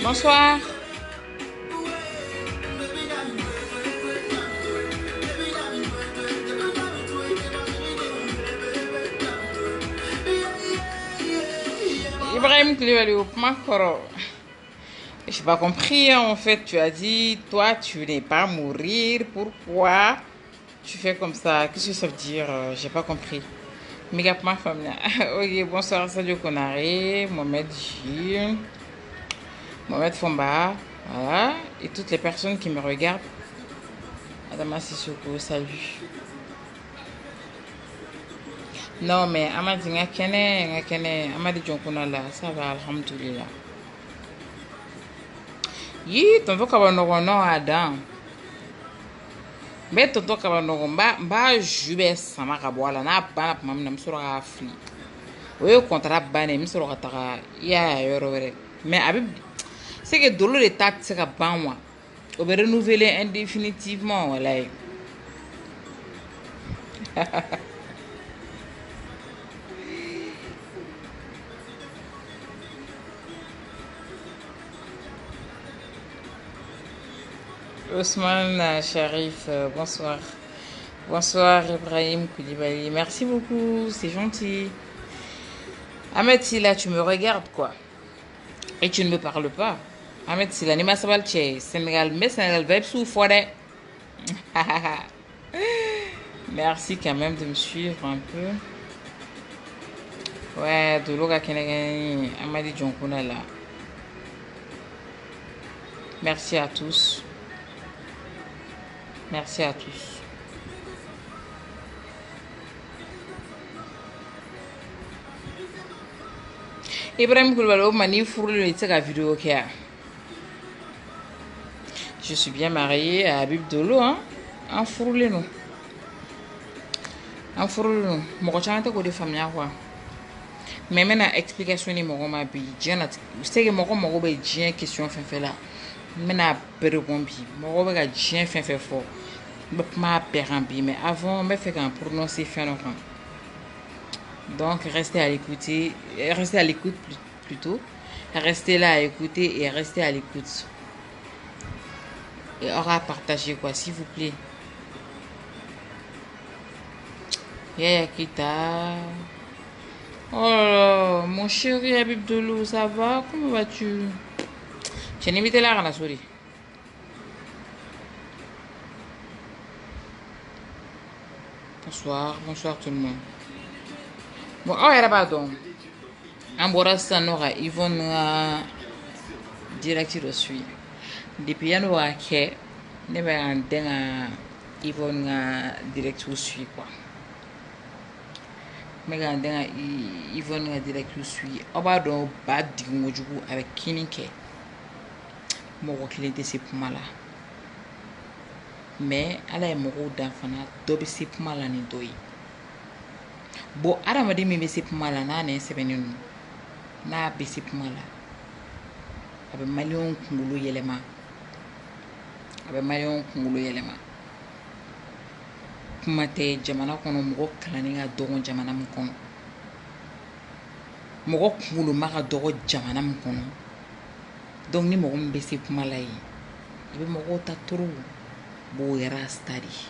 Bonsoir. Ibrahim Koulibaly au Makoro. Je n'ai pas compris en fait. Tu as dit, toi, tu n'es pas mourir. Pourquoi tu fais comme ça? Qu'est-ce que ça veut dire? J'ai pas compris. Mega ma famille. Ok, bonsoir, salut Konaré, Mohamed J, Mohamed Fomba, voilà, et toutes les personnes qui me regardent. Adama Sissoko, salut. Non, mais Amadi Ngakene, Amadi Djonkunala, ça va, alhamdoulilah. Yi, tonton Kabanogo, non, Adam. Mais tonton Kabanogo, mba jube sama kabwala, na bana pamamina, msura afli. Oyo contrat bane, msura kataka, ya yoro were. Mais Abib, c'est que Dolo de tat, c'est que ban moi. On va renouveler indéfinitivement, voilà. Ousmane Sharif, bonsoir. Bonsoir Ibrahim Koulibaly. Merci beaucoup, c'est gentil. Ahmed Silla, tu me regardes quoi? Et tu ne me parles pas. Ahmed Silla, Nima Sabalche, Sénégal, mais Sénégal, Vibe sous forêt. Merci quand même de me suivre un peu. Ouais, de l'Oga Kenegani, Amadi Djonkuna là. Merci à tous. Merci à tous. Ibrahim Koulibaly, mani fourré le vidéo qui a. Je suis bien mariée à Habib Dolo, hein. En fourré nous. En fourré nous. Mon chien était côté famille quoi. Mais maintenant explication ni mon ma bi. Diana, c'est que mon be dien question fait là. Maintenant répondre bi. Mon be ga dien fait fort. Ma père en bi mais avant me fait qu'un prononcer fin non. Donc restez à l'écouter, restez à l'écoute plutôt. Restez là à écouter et restez à l'écoute. Et aura partagé quoi s'il vous plaît. Yaya Kita. Oh là, mon chéri Habib Dolo, ça va? Comment vas-tu? Tu es invité là, la souris. Bonsoir, bonsoir tout le monde. Bon, oh, il y a pas donc. Ambora Sanora, Yvonne direct reçu. Depuis un an, je n'ai pas un Yvonne direct reçu quoi. Mais quand Yvonne direct reçu, on va donc pas dire avec Kinike. Mon client c'est pour moi là. Mais ala est mort d'enfant, dobi c'est pour moi là ni doi. Bon, ara m'a dit mais c'est pour moi là, na ne c'est venu. Na bisi pour moi là. Avec million kungulu yelema. Avec million kungulu yelema. Kumate jamana kono moko kalani nga dogon jamana mun kono. Moko kungulu maka dogo jamana mun kono. Donc ni moko mbesi pour moi là yi. Ibe moko ta turu bo yera study.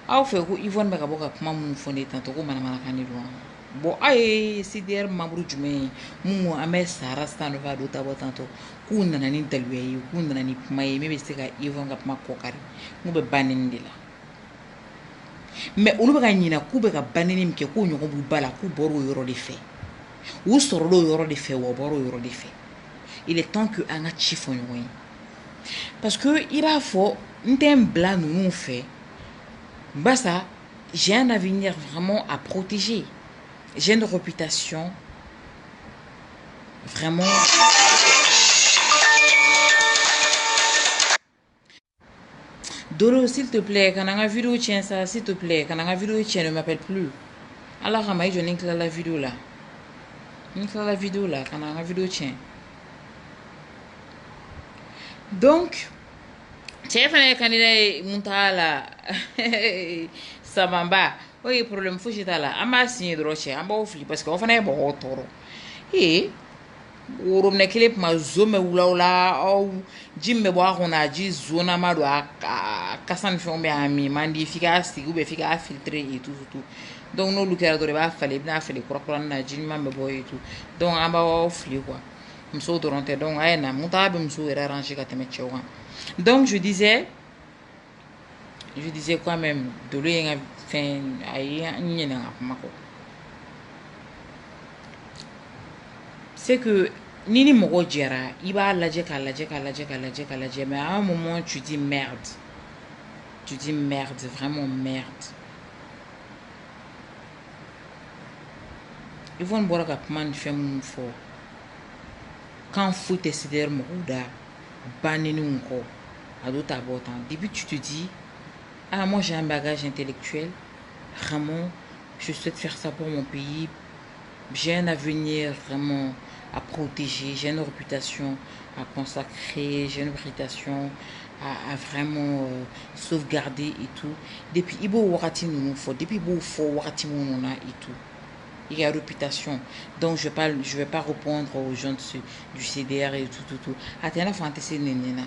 Aw fe ko Yvonne baka boka kuma mun fone tanto ko mana kani lo. Bon ay CDR membre jumɛn mun an bɛ sara stand va do ta bɔ tanto k'u nana ni daluya ye k'u nana ni kuma ye min bɛ se ka Yvonne ka kuma kɔkari n'u bɛ banni de la mais olu bɛ ka ɲina k'u bɛ ka banni min kɛ k'u ɲɔgɔn b'u ba la k'u bɔra o yɔrɔ de fɛ u sɔrɔla o yɔrɔ de fɛ wa bɔra o yɔrɔ de fɛ il est temps que an ka ci fɔ ɲɔgɔn ye parce que i b'a fɔ n tɛ n bila ninnu fɛ basa j'ai un avenir vraiment à protéger. J'ai une réputation vraiment. Dolo, s'il te plaît, quand on a vidéo tient ça, s'il te plaît, quand on a vidéo tient, ne m'appelle plus. Alors, Ramaï, je n'ai que la vidéo là. La vidéo là, quand on a vidéo tient. Donc, tu as candidat Montala Samamba. Oui, problème, faut que je là. On m'a signé de rocher, on m'a offert parce qu'on fait un bon toro. Et, woromne kelen kuma zo mɛ wula o la aw ji min bɛ bɔ a kɔnɔ a ji zonama don a kasa ni fɛnw bɛ a min man di f'i k'a sigi f'i k'a filtre et tout tout donc n'olu kɛra dɔrɔn i b'a falen i bɛna fili kurakurani na ji ɲuman bɛ bɔ et tout donc an b'aw fili quoi musow dɔrɔn tɛ donc a ye na mun ta bɛ musow yɛrɛ arranger ka tɛmɛ cɛw kan donc je disais quand même dolo ye n ka fɛn a ye n ɲinɛ n ka kuma kɔ c'est que ni ni mɔgɔ jɛra i b'a lajɛ k'a lajɛ k'a lajɛ k'a lajɛ k'a lajɛ mais à un moment tu dis merde vraiment merde. Yvonne bɔra ka kuma ni fɛn minnu fɔ kan foyi tɛ CDR mɔgɔw da baneninw kɔ a do ta bɔ tan depuis tu te dis ah moi j'ai un bagage intellectuel vraiment je souhaite faire ça pour mon pays, j'ai un avenir vraiment à protéger, j'ai une réputation à consacrer, j'ai une réputation à vraiment sauvegarder et tout. Depuis Ibo Wakati nous faut, depuis Ibo Fo Wakati nous et tout. Il y a réputation. Donc je vais pas répondre aux gens du CDR et tout. Atena fantasy nenina.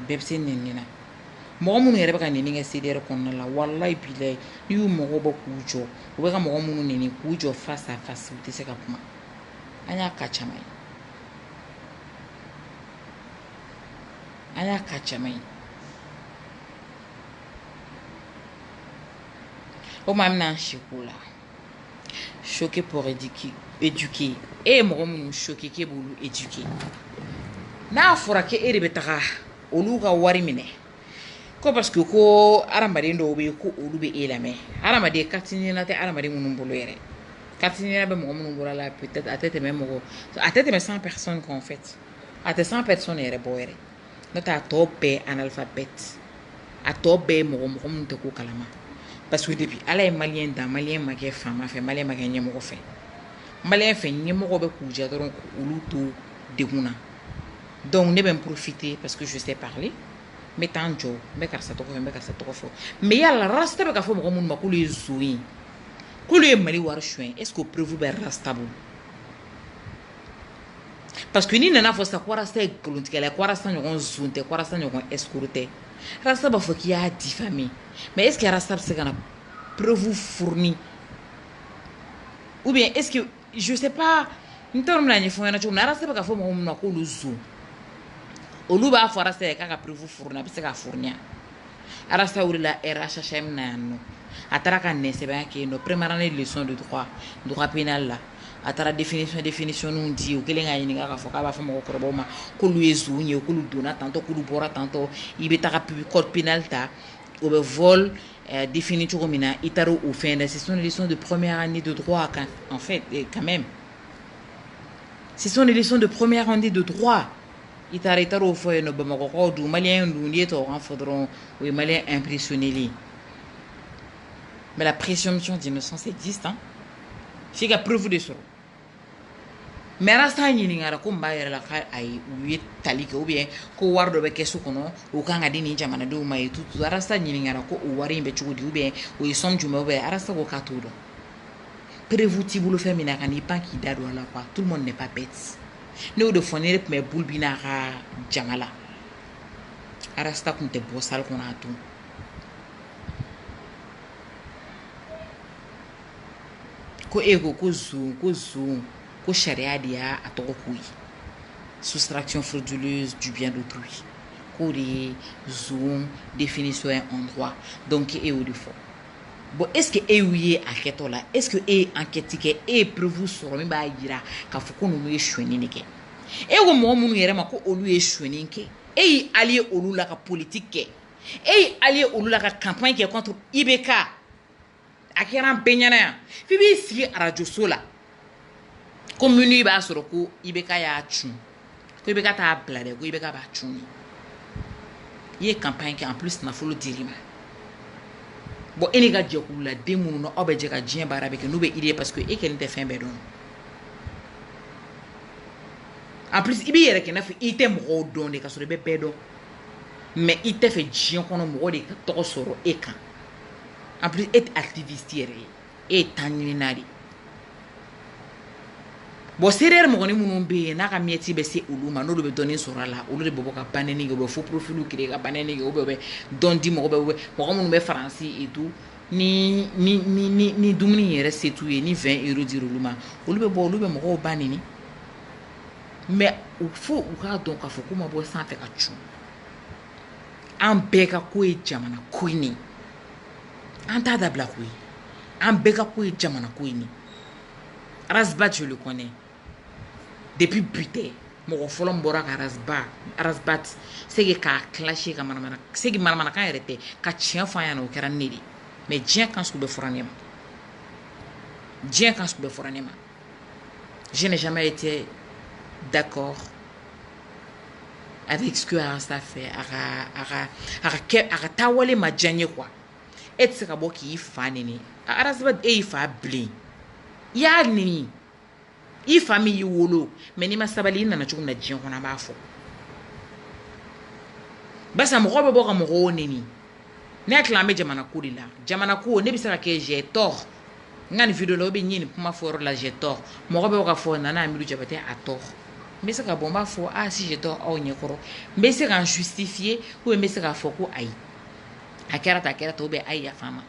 Bebse nenina. Mɔgɔ minnu yɛrɛ bɛ ka neni kɛ CDR kɔnɔna la wallahi bilahi n'i y'u mɔgɔw bɔ k'u jɔ u bɛ ka mɔgɔ minnu neni k'u jɔ face à face u tɛ se ka kuma an y'a ka caman ye o maa mina an seko la choqué pour éduquer e ye mɔgɔ minnu choqué k'e b'olu éduquer n'a fɔra k'e de bɛ taga olu ka wari minɛ ko parce que ko hadamaden dɔw bɛ yen ko olu bɛ e lamɛn hadamaden carte ɲɛna tɛ hadamaden minnu bolo yɛrɛ carte ɲɛna bɛ mɔgɔ minnu bolo la peut-être a tɛ tɛmɛ 100 personnes en fait a tɛ 100 personnes yɛrɛ bɔ yɛrɛ n'o tɛ a tɔ bɛɛ analphabète a tɔ bɛɛ mɔgɔ minnu tɛ ko kalama parce que depuis ala ye maliyɛn dan maliyɛn ma kɛ faama fɛ maliyɛn ma kɛ ɲɛmɔgɔ fɛ maliyɛn fɛ ɲɛmɔgɔ bɛ k'u ja dɔrɔn k'olu to degun na donc ne bɛ n profiter parce que je sais parler n bɛ taa n jɔ n bɛ karisa tɔgɔ fɔ n bɛ karisa tɔgɔ fɔ mais yala rasta bɛ ka fɔ mɔgɔ minnu ma k'olu ye zo ye k'olu ye mali wari suɲɛ est ce que o preuve bɛ rasta bolo parce que n'i nana fɔ sisan ko rasta ye nkalontigɛla ye ko rasta ɲɔgɔn zon tɛ ko rasta ɲɔgɔn escroc tɛ rasta b'a fɔ k'i y'a diffamé mais est ce que rasta bɛ se ka na preuve fourni ou bien est ce que je sais pas n t'a dɔn n bɛna ɲɛfɔ ɲɛna cogo min na rasta bɛ ka fɔ mɔgɔ minnu ma k'olu zon olu b'a fɔ rasta ye k'a ka preuve fourni a bɛ se k'a fourniya rasta wulila RHHM na yan nɔ a taara ka nɛsɛbɛya kɛ yen nɔ première année leçon de droit pénal la a taara définitionninw di o kelen k'a ɲininka k'a fɔ k'a b'a fɔ mɔgɔkɔrɔbaw ma k'olu ye zon ye k'olu donna tantɔ k'olu bɔra tantɔ i bɛ taga code pénal ta o bɛ vol défini cogo min na i taara o fɛn dɛ ce sont les leçons de première année de droit en fait quand même ce sont les leçons de première année de droit i taara o fɔ yen nɔ bamakɔkaw dun maliyɛn dun n'i ye tubabukan fɔ dɔrɔn o ye maliyɛn impressionné mais la présomption d'innocence existe hein f'i ka preuve de sɔrɔ mais rasta ɲininkara ko n b'a yɛrɛ la k'ayi u ye tali kɛ ou bien ko wari dɔ bɛ kɛsu kɔnɔ o kan ka di nin jamanadenw ma ye tutu rasta ɲininkara ko o wari in bɛ cogo di ou bien o ye somme jumɛn ou bien rasta ko k'a t'o dɔn preuve t'i bolo fɛn min na ka n'i pan k'i da don a la quoi tout le monde n'est pas bête ne y'o de fɔ ne de tun bɛ bulu bin n'a ka jama la rasta tun tɛ bɔ salle kɔnɔ a don ko e ko zon ko sariya de y'a tɔgɔ k'o ye soustraction frauduleuse du bien d'autrui k'o de ye zon définition ye en droit donc e y'o de fɔ bon est ce que e y'u ye a kɛtɔ la est ce que e ye enquête kɛ e ye preuve sɔrɔ min b'a yira k'a fɔ ko ninnu ye suɲɛni de kɛ e ko mɔgɔ minnu yɛrɛ ma ko olu ye suɲɛni kɛ e y'i allié olu la ka politique kɛ e y'i allié olu la ka campagne kɛ contre IBK a kɛra an bɛɛ ɲɛna yan f'i b'i sigi arajo so la ko minnu b'a sɔrɔ ko IBK y'a cun ko IBK t'a bila dɛ ko IBK b'a cun i ye campagne kɛ en plus nafolo dir'i ma bon e n'i ka jɛkulu la den minnu na aw bɛ jɛ ka diɲɛ baara bɛ kɛ n'u bɛ idée parce que e kɛlen tɛ fɛn bɛɛ dɔn en plus i b'i yɛrɛ kɛ i n'a fɔ i tɛ mɔgɔw dɔn de ka sɔrɔ i bɛ bɛɛ dɔn mais i tɛ fɛ diɲɛ kɔnɔ mɔgɔ de ka tɔgɔ sɔrɔ e kan en plus e tɛ activiste yɛrɛ ye e ye temps ɲinina de bon serer mo ni munun be na ka mieti be se uluma no be doni sura la olu de bobo ka baneni go be fo profilu kire ka baneni go be dondi mo be mo munun be français et tout ni dumuni yere c'est tout ni 20 € di uluma olu be mo baneni mais il faut ka donc ka fo ko mo bo sans fait ka chu an beka ko e jamana ko ni an ta da bla ko an beka ko e jamana ko ni Rasbat je le connais depuis buté mo folo mbora ka Rasbat c'est que ka clasher ka manamana c'est que manamana ka arrêté ka chien fa ya no kera nedi mais dien quand ce que be foranema je n'ai jamais été d'accord avec ce que Rasta fait ara tawale ma janye quoi et ce ka bo ki fa nini Rasbat e fa blin ya nini i famille wolo mais ni ma sabali na chukum na jin kona ba fo basa mo go be ka mo go nini ne clamer jamana ko dila jamana ko ne bisa ka j'ai tort ngani video lo be nyini pour ma for la j'ai tort mo go be ka fo na amilu jabate a tort mais ça ka bomba fo si j'ai tort o nyekoro mais c'est kan justifier ou mais c'est ka fo ko ai akera to be ai ya fama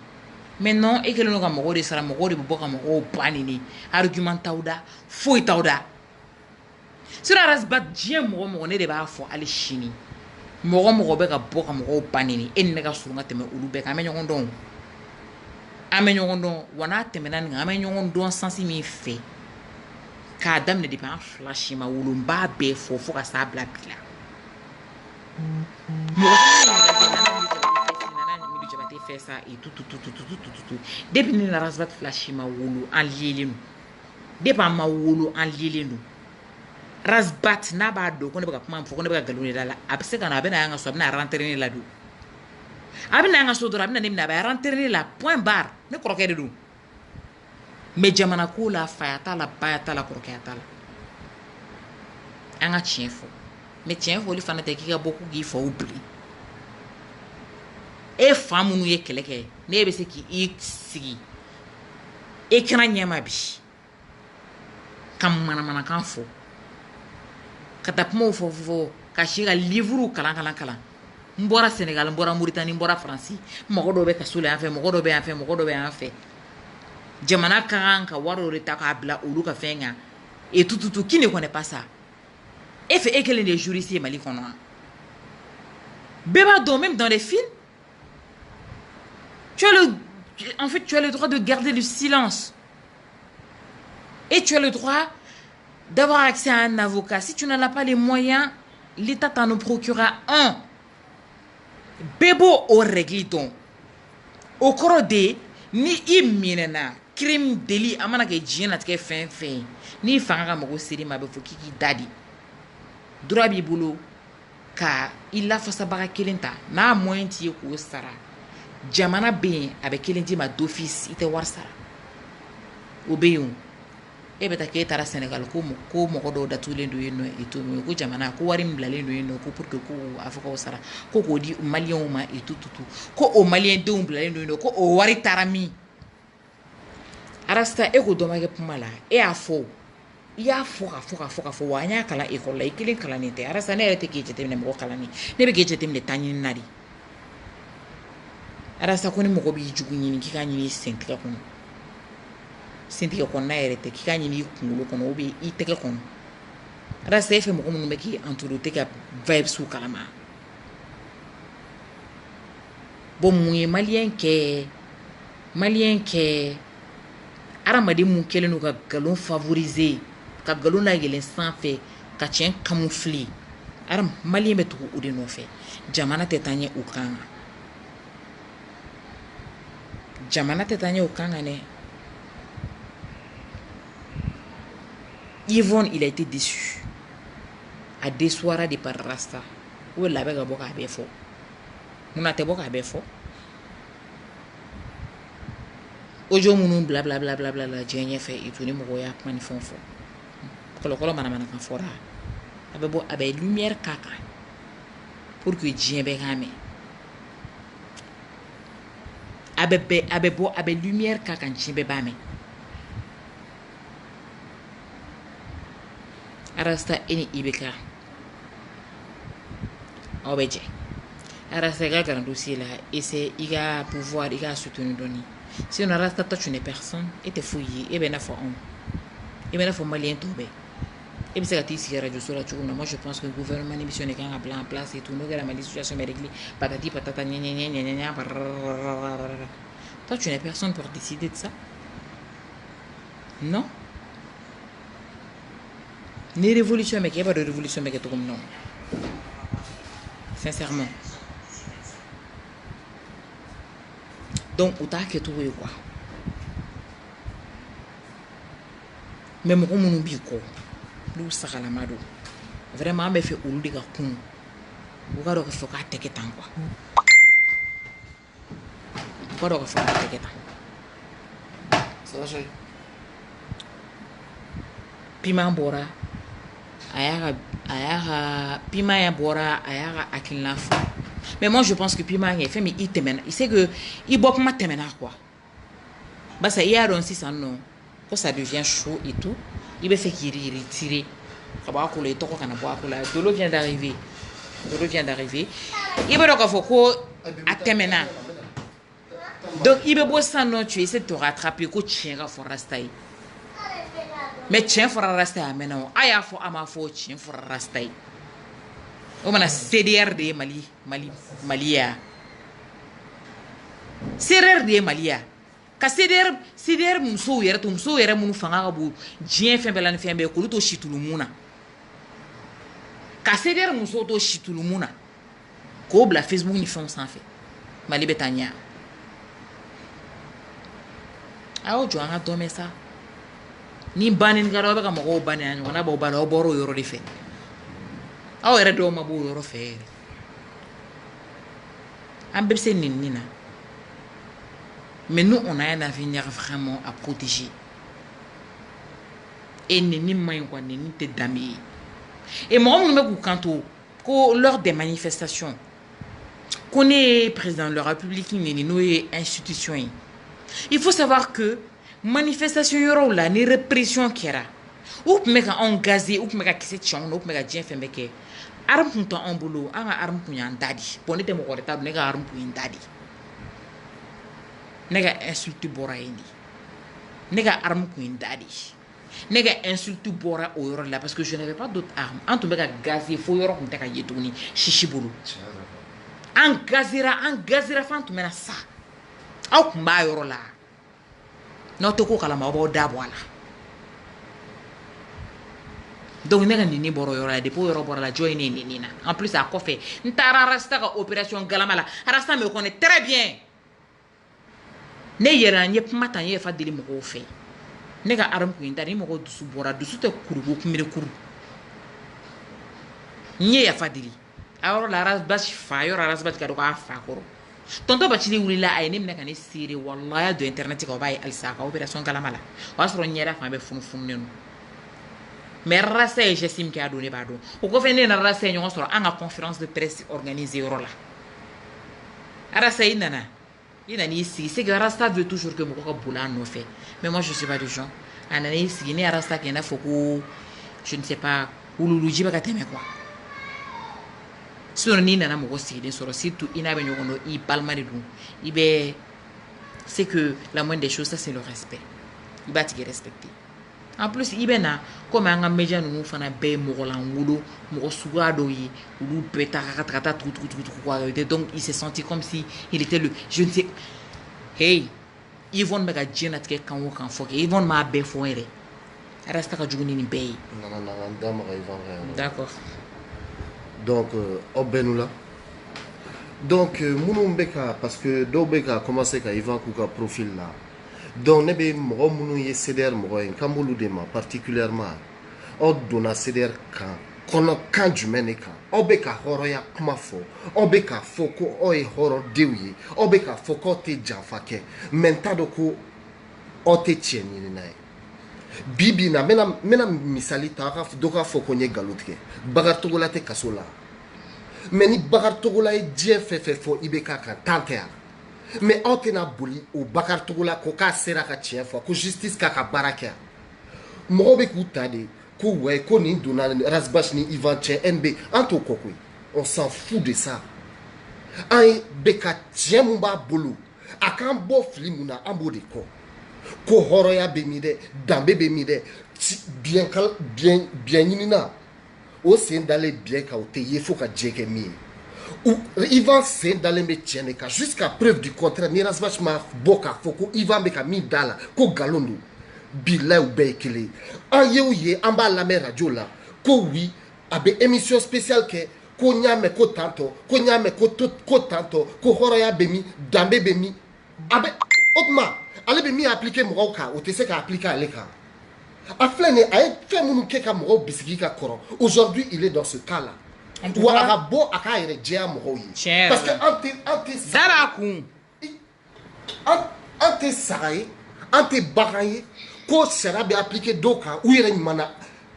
mais non et que le noga mo de sara mo de boka mo panini argument tawda foi tawda sur Rasbat dien mo ne de ba fo ali chini mo be ka boka mo panini en ne ka surunga teme ulu be ka amenyo ngondon wana teme nan amenyo ngondon sansi mi fe ka dam ne de pa flash ma wulu mba be fo ka sa bla bla fait ça et tout depuis ni Rasbat flash ma wulu en lielenu depuis ma wulu en lielenu Rasbat na ba do ko ne ba kuma fo ko ne ba galuni dala abse kana be na nga so na rentrer ni la do abina nga so do abina ni na ba rentrer ni la point barre ne kroke de do me jamana ko la fayata la bayata la kroketa la anga chiefo me chiefo li fana te ki ga boku gi fo oubli e famu nu ye keleke ne be se ki sigi e kana nyama bi kam mana kan fo kata mo fo ka shira livre kala mbora Sénégal mbora Mauritanie mbora France mo do be ka sule afa mo do be afa jamana kan ka waro reta ka bla olu ka fenga et tout qui ne connaît pas ça et fait et que les juristes mali kono beba do même dans les films tu as le droit de garder le silence. Et tu as le droit d'avoir accès à un avocat. Si tu n'en as pas les moyens, l'État t'en procurera un. Bebo au réglidon. Au corode, ni iminena, crime, délit, amana ke djien atke fin. Ni fanga mo seri ma befo kiki dadi. Droit bibulu ka illa fasa baka kelenta na moyen ti ko sara. Jamana ben avec kelenti ma d'office ite warsara. Obeyun. Beta ke tara Sénégal ko mo do datulen do yeno et tout ko jamana ko wari mblale do yeno ko pour que ko afaka osara ko di malien ma et tout ko o malien de mblale do yeno ko o wari tarami arasta ko do mage pumala afo ya fo wanya kala école la ikile kala nete arasta ne rete ke jete ne mo kala ni ne be ke jete ne tanyi nari arasta ko ni mo ko bi jugu nyini ki ka nyini sentika ko sentika ko na erete ki ka nyini kungulo ko no be iteke ko arasta efe mo ko mo be ki entouré ka vibes su kala ma bon mu malien ke aramadi mu kelenu ka galon favoriser ka galon na yelen sanfɛ ka tien camoufler aram malien be to o de no fe jamana tetanye o kan ne Yvonne il a été déçu a déçoira de par Rasta ou la be ga boka be fo muna te boka be fo ojo munu bla bla bla bla bla la jenye fe ituni mo ya pani fon fo kolo mana kan fora abe bo abe lumière kaka pour que jien be game abe lumière kaka jien be ba me arasta eni ibeka obeje arasta ga grand dossier là et c'est il a pouvoir il a soutenu doni si on arasta toi tu n'es personne et te fouillé et ben afo on et ben afo malien tombé et puis c'est que ici radio sur la tourne moi je pense que le gouvernement émission est en place et tout nous la situation est réglée patati patata gna gna gna gna gna. Toi tu n'es personne pour décider de ça. Non. Ni révolution, mais il n'y a pas de révolution, mais comme non. Sincèrement. Donc, au tas que tout est quoi. Même comme on oublie quoi. Nous, ça la mado. Vraiment, mais fait ou le gars con. Ou alors il faut qu'à te quitter quoi. Ou alors il faut qu'à te quitter. Ça va, chérie? Piment bora. Piment ya bora ayara akilna fou. Mais moi je pense que Piment est fait mais il temena. Il sait que il boit pas temena quoi. Bah ça y a donc si ça non. Quand ça devient chaud et tout, il va faire qu'il retire. Kaba ko le toko kana boire ko la de l'eau vient d'arriver. De l'eau vient d'arriver. Il va donc faut ko à temena. Donc il va boire ça non tu essaies de te rattraper ko chien ga forastai. Mais chien fora rasta amena aya fo ama fo chien fora rasta o mana CDR de Malia CDR de Malia ka CDR muso yere munu fanga ga bu jien fembela ni fembe ko to shitulumuna ka CDR muso to shitulumuna ko bla Facebook ni fon sans fait Mali betania awo jo anga do mesa ni banin garo be ka mo banin ngona bo balo boro yoro di fe aw ere do ma bo yoro fe am be se nina mais nous on a un avenir vraiment à protéger et ni main quoi ni te dami et moi on me ku kanto ko lors des manifestations qu'on est président de la République ni nous institutions il faut savoir que manifestation yoro la ni répression kera ou meka on gazé ou meka kise chon ou meka dien fembe ke arme punto en boulot anga arme punyan dadi bonete mo koreta nega arme punyan dadi nega insulte bora indi nega arme punyan dadi nega insulte bora o yoro la parce que je n'avais pas d'autres armes en tout meka gazé fo yoro kunta ka yetuni shishi bulu en gazira fantu mena sa au kumba yoro la non to ko kala ma bo da boala donc nega ni boro yora de po yoro boro la joy ni na en plus a ko fait ntara rasta ka opération galamala rasta me connaît très bien ne yera nye mata nye fa deli mo ko fait nega aram ko indari mo ko dusu bora dusu te kuru ko kumire kuru nye ya fa deli alors la ras bas fa yora ras bas ka do ka fa koro tonto bachili wulila ay nim neka ne siri wallahi do internet ko bay alsa ka opération galamala wasro nyera fa be funu nenu mais rasa e jesim ki adone bado o ko fene na rasa e nyonso anga conférence de presse organisée rola rasa inana ni ici c'est que rasta veut toujours que moko boula no fait mais moi je suis pas du genre anana ici ni rasta ki na foko je ne sais pas ululuji ba kateme quoi sur ni nana moko sidi sur surtout ina be nyokono I palma de dou ibe c'est que la moindre des choses ça c'est le respect il va te respecter en plus ibena comme anga media nous fana be mokola ngulo moko sugado yi ulu peta kata tout quoi donc il s'est senti comme si il était le je ne sais hey Yvonne mega jenat ke kan wo kan foke Yvonne ma be fo ere resta ka juguni ni be non d'accord donc obenula donc Mounou parce que Dobeka a commencé à Ivan Kouka profil là donc nebe mo Mounou ye CDR mo en Kambulu dema particulièrement o dona CDR kan kono kan jumene kan obeka horo ya kuma fo obeka foko o e horo dewi obeka foko te janfake mentado ko o te tieni nai bibi na mena misali ta ka doka foko nye galutke bagar togola te kasola mais ni bagar togola e dien fe fo ibeka kan tantea mais o te na boli o bagar togola ko ka sera ka tien fo ko justice ka baraka mo be ku tade ko ouais ko ni donna Rasbach ni Ivan Tché NB anto kokoi on s'en fout de ça ay beka tiemba bolo akan bo filimuna ambo de ko horoya be mi de dambe be mi de bien ñinina o sen d'aller bien ka o te yefo ka jeke mi ou Ivan sen d'aller me tienne ka jusqu'à preuve du contraire ni Rasbach ma boka foko Ivan be ka mi dala ko galondo bila ou be kele an ye ou ye an ba la radio la ko oui abe émission spéciale ke ko nyame ko tanto ko nyame ko tanto ko horoya be mi dambe be mi abe otma ale be mi appliquer mo ka o te se ka appliquer ale ka aflene ay fait munu ke ka mo bisiki ka koro aujourd'hui il est dans ce cas là ou arabo aka ire jea mo yi parce que ante Darakoun ante saray ante bagaye ko sera be appliquer doka ou ire mana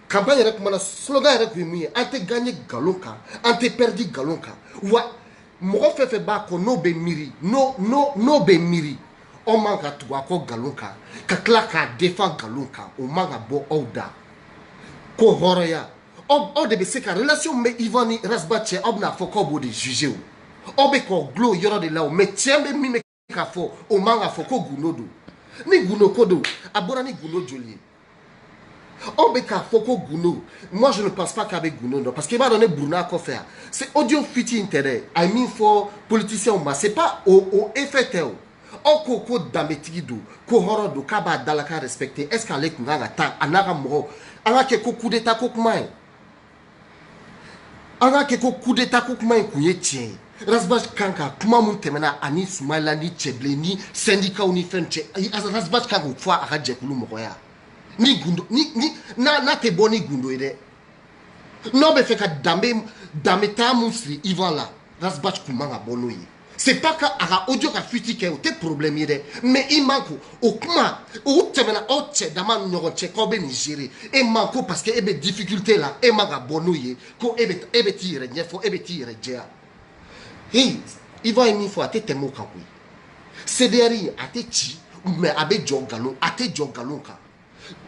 campagne rek mana slogan rek mi ante gagner galonka ante perdu galonka wa mo fe ba ko no be miri no be miri o manga tuwa ko galonka ka klaka défend galonka o manga bo oda ko horoya o de be se ka relation me Ivani Rasbach obna foko bo de juger o be ko glo yoro de la o me tiembe mi me ka fo o manga foko gunodo ni guno kodo abora ni guno jolie o be ka foko guno moi je ne pense pas qu'avec guno non parce qu'il va donner Bruna ko faire c'est audio fiti intérêt I mean for politicien ma c'est pas au effet oko ko dametigi do ko horo do kaba dalaka respecter est-ce qu'ale kunga ta anaka mo anga ke ko coup d'état ko kuma anga ke ko coup d'état ko kuma kunye tien Rasbach kanka kuma mun temena ani Sumaila ni Cheble ni syndicat ni fenche Rasbach kanka fwa aka jekulu mo ya ni gundo ni na te boni gundo ide no be feka dameta musri Ivan la Rasbach kumanga bono yi c'est pas que ara audio ka fuiti ke o te problème ide mais il manque au kuma o temena o che dama nyogo che ko be Nigeria et manque parce que ebe difficulté là e maga bono yi ko ebe tire nyefo ebe tire jea hey Ivan emi fo ate temo ka wi cdri ate chi mais abe jogalon ate jogalon ka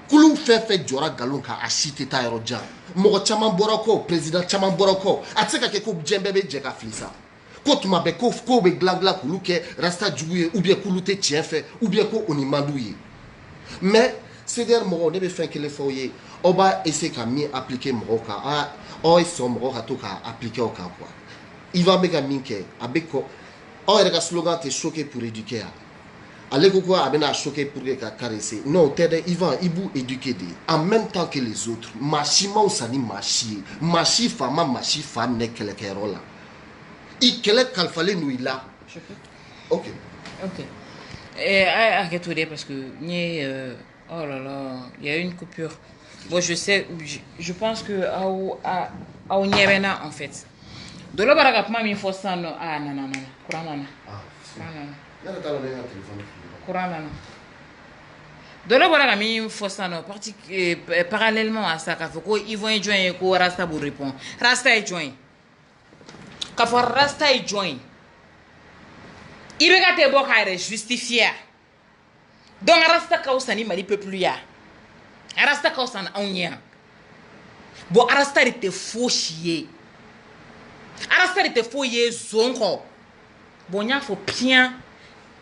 kulu fe jora galon ka ashite ta yoro jam mo chama boroko président chama boroko ateka ke ko jembe be je ka flisa ko tuma be ko be glagla kulu ke rasta juye ou bien kulu te tien fait ou bien ko oni mandouye mais cdr mo ne be fin que le foyer oba essayer ka mi appliquer mo ka o so mo ka to ka appliquer o ka quoi il va mega minke abeko o era ka slogan te choqué pour éduquer allez quoi abena choqué pour que caresser non t'aider Ivan ibu éduquer en même temps que les autres machima usani machi fama machi femme ne kele kerola i kele kalfale nous il a ok arrête tout parce que oh là là il y a une coupure bon je sais je pense que au nyebena en fait de lo baraka kuma mi fosa no non kurana Kurana. De là, voilà, il faut ça, parallèlement à ça, ils vont joindre et Rasta vous répond. Rasta est joint. Quand Rasta est joint, il regarde tes bocs justifié. Donc, Rasta Kausani m'a dit peu plus ya. Rasta Kausani on y a. Bon, Rasta était faux chier. Rasta était faux yé zonko. Bon, il faut bien.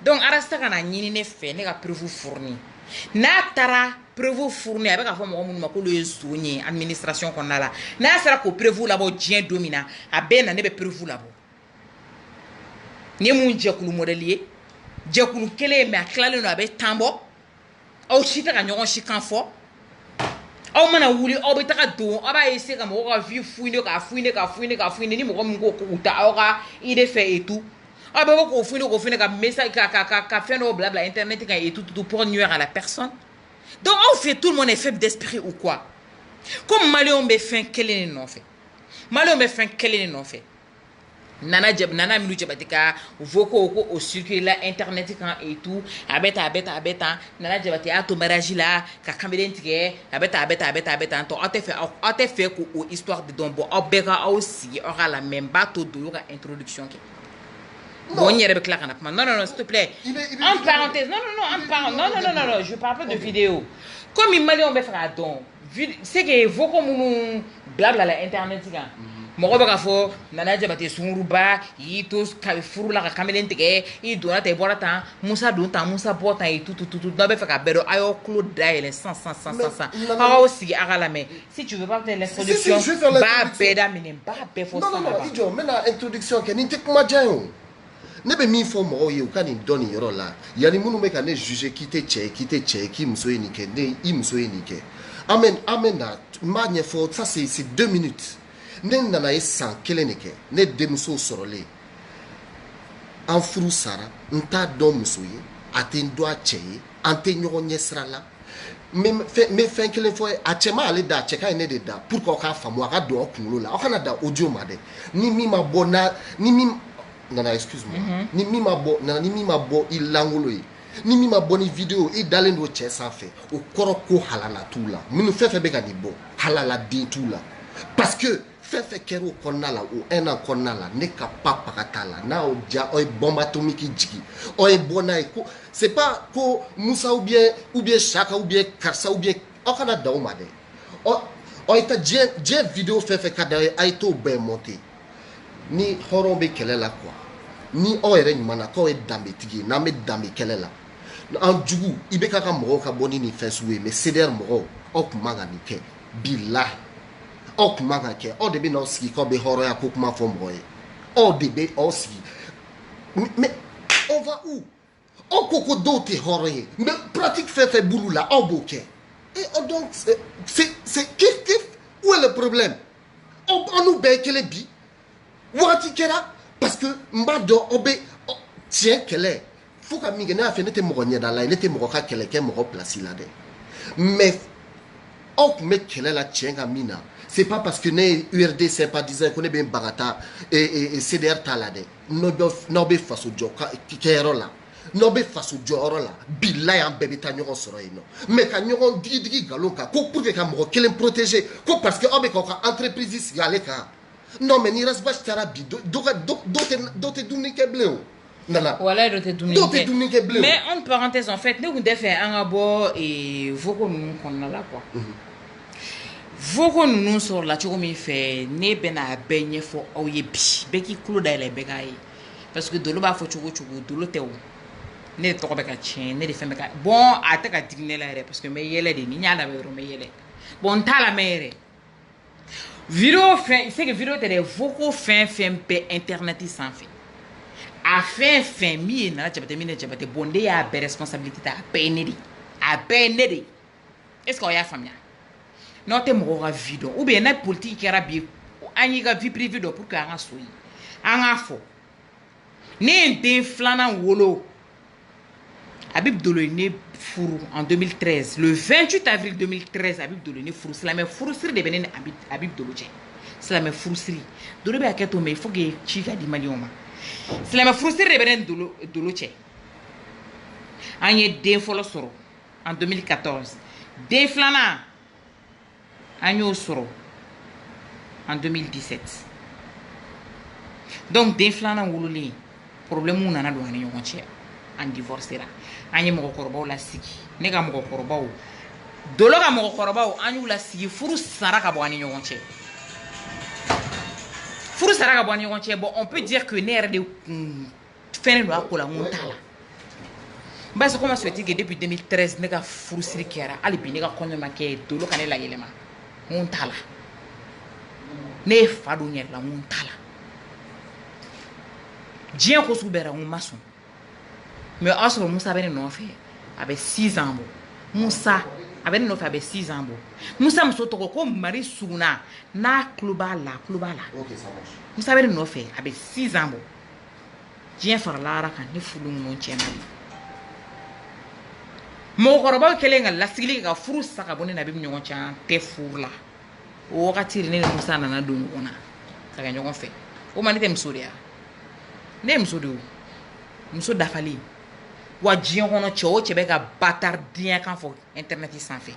Donc, arasta kana nyini ne fe ne ka preuve fourni. Na tara preuve fourni avec a fo mo mun mako le zonye administration qu'on a là. Na sera ko preuve la bo dien domina a ben na ne be preuve la bo. Ni mun jekulu modelier. Jekulu kele me aklale no abe tambo. O chita ka nyon chikan fo. O mana wuli o be taka do o ba ese ka mo ka vi fouine ni mo ko ngo ko uta o ka ide fait et tout. Ah ben vous finissez comme message qu'a fait nos blabla internet et tout pour nuire à la personne. Donc on fait tout le monde est faible d'esprit ou quoi? Comme Malio me fait quel est non fait? Malio me fait quel est non fait? Nana milu jabatika voko au circuit là internet et tout abeta nana jabati ato maraji là ka kamelen tige abeta to a te fait ko histoire de dombo obeka aussi aura la même bateau de introduction. Non, non, s'il te plaît. En parenthèse, non, je parle pas de vidéo. Comme il m'a dit, on va faire un don. c'est que faut comme nous blabla la internet kan mɔgɔ bɛ ka fɔ Nana Jabate sunguruba y'i to furu la ka kamalen tigɛ i donna tan i bɔra tan Musa don tan Musa bɔ tan i tutu dɔ bɛ fɛ ka bɛɛ dɔn a y'aw tulo dayɛlɛ san aw sigi a ka lamɛn si tu veux pas faire l'introduction b'a bɛɛ daminɛ b'a bɛɛ fɔ sisan non i jɔ n bɛna introduction kɛ nin tɛ kuma jan ye o ne bɛ min fɔ mɔgɔw ye u ka nin dɔn nin yɔrɔ la yanni minnu bɛ ka ne juger k'i tɛ cɛ ye k'i tɛ cɛ ye k'i muso ye nin kɛ ne i muso ye nin kɛ an bɛ na n b'a ɲɛfɔ ça c'est 2 minutes ne nana ye san kelen de kɛ ne denmuso sɔrɔlen an furu sara n t'a dɔn muso ye a tɛ n dɔn a cɛ ye an tɛ ɲɔgɔn ɲɛ sira la n bɛ fɛn kelen fɔ ye a cɛ ma ale da a cɛ ka ye ne de da pour que aw k'a faamu a ka don aw kunkolo la aw kana da audio ma dɛ ni min ma bɔ ni min Nana excuse moi ni min ma bɔ i langolo ye ni min ma bɔ ni vidéo i dalen don cɛ sanfɛ o kɔrɔ ko halala t'u la minnu fɛn fɛn bɛ ka nin bɔ halala den t'u la parce que fɛn fɛn kɛra o kɔnɔna la o 1 an kɔnɔna la ne ka pa paga t'a la n'a y'o diya aw ye bombe atomique jigi aw ye bɔ n'a ye ko c'est pas ko Musa ou bien Saka ou bien karisa ou bien aw kana da o ma dɛ aw ye ta diɲɛ vidéo fɛn fɛn ka d'a ye a ye t'o bɛɛ monter ni hɔrɔn bɛ kɛlɛ la quoi ni aw yɛrɛ ɲuman na k'aw ye danbetigi ye n'an bɛ danbe kɛlɛ la an jugu i bɛ ka mɔgɔw ka bɔ ni nin fɛn sugu ye mais CDR mɔgɔw aw tun man ka nin kɛ bilahi aw tun man ka kɛ aw de bɛ n'aw sigi k'aw bɛ hɔrɔnya ko kuma fɔ mɔgɔ ye aw de bɛ aw sigi mais on va où aw ko dɔw tɛ hɔrɔn ye mais pratique fɛn fɛn bulu la aw b'o kɛ et donc c'est kiff où est le problème an n'u bɛɛ ye kelen bi wagati kɛra parce que n b'a dɔn aw bɛ tiɲɛ kɛlɛ fo ka min kɛ ne y'a fɛ ne tɛ mɔgɔ ɲɛda la ye ne tɛ mɔgɔ ka kɛlɛ kɛ mɔgɔ place la dɛ mais aw tun bɛ kɛlɛ la tiɲɛ ka min na c'est pas parce que ne ye URD sympathisant ko ne bɛ n baga taa CDR ta la dɛ n'aw bɛ faso jɔ kɛyɔrɔ la n'aw bɛ faso jɔyɔrɔ la bilahi an bɛɛ bɛ taa ɲɔgɔn sɔrɔ yen nɔ mais ka ɲɔgɔn digi nkalon kan ko pour que ka mɔgɔ kelen protéger ko parce que aw bɛ k'aw ka entreprise sigi ale kan non mais ni rasbach taara bi dɔ tɛ dumuni kɛ bilen o Nana voilà dɔ tɛ dumuni kɛ bilen mais en parenthèse en fait ne tun tɛ fɛ an ka bɔ Voco ninnu kɔnɔna la quoi Voco ninnu sɔrɔla cogo min fɛ ne bɛna bɛɛ ɲɛfɔ aw ye bi bɛɛ k'i tulo dayɛlɛ bɛɛ k'a ye parce que dolo b'a fɔ cogo cogo dolo tɛ o ne de tɔgɔ bɛ ka tiɲɛ ne de fɛn bɛ ka bon a tɛ ka digi ne la yɛrɛ parce que n bɛ yɛlɛ de ni n y'a labɛn yɔrɔ n bɛ yɛlɛ bon n t'a lamɛn yɛrɛ vidéo fɛn c'est que vidéo tɛ dɛ Voco fɛn fɛn bɛ internet sanfɛ a fɛn fɛn min ye Nana Jabate min ye Jabate bon ne y'a bɛɛ responsabilité ta a bɛɛ ye ne de a bɛɛ ye ne de est ce que aw y'a faamuya n'aw tɛ mɔgɔw ka vie dɔn ou bien n'a politique kɛra bi an y'i ka vie privée dɔn pour que an ka so ye an k'a fɔ ne ye n den filanan wolo Habib Dolo ye ne furu en 2013 le 28 avril 2013 Habib Dolo ye ne furu silamɛ furusiri de bɛ ne ni Habib Dolo cɛ silamɛ furusiri Dolo bɛ hakɛ to mais il faut que ci ka di maliyɛnw ma silamɛ furusiri de bɛ ne ni Dolo cɛ an ye den fɔlɔ sɔrɔ en 2014 den filanan an y'o sɔrɔ en 2017 donc den filanan wololen problème nana don an ni ɲɔgɔn cɛ an divorcera an ye mɔgɔkɔrɔbaw lasigi ne ka mɔgɔkɔrɔbaw Dolo ka mɔgɔkɔrɔbaw an y'u lasigi furu sara ka bɔ an ni ɲɔgɔn cɛ furu sara ka bɔ an ni ɲɔgɔn cɛ bon on peut dire que ne yɛrɛ de kun fɛnnen don a ko la n ko t'a la parce que comment se fait-il que depuis 2013 ne ka furusiri kɛra hali bi ne ka kɔɲɔ ma kɛ Dolo ka ne layɛlɛma n ko t'a la ne ye fa don n yɛrɛ la n ko t'a la diɲɛ ko sugu bɛɛ la n ko ma sɔn mais o y'a sɔrɔ Musa bɛ ne nɔfɛ a bɛ 6 ans bɔ Musa a bɛ ne nɔfɛ a bɛ 6 ans bɔ Musa muso tɔgɔ ko Mari Suguna n'a tulo b'a la Musa bɛ ne nɔfɛ a bɛ 6 ans bɔ diɲɛ farala Ala kan ne furu ninnu cɛ ma di mɔgɔkɔrɔbaw kɛlen ka lasigili kɛ ka furu sa ka bɔ ne na Habibu ɲɔgɔn cɛ an tɛ furu la o wagati de ne ni Musa nana don ɲɔgɔn na ka kɛ ɲɔgɔn fɛ o ma ne tɛ muso de ya ne ye muso de o muso dafalen wa diɲɛ kɔnɔ cɛ o cɛ bɛ ka bâtardenya kan fɔ internet sanfɛ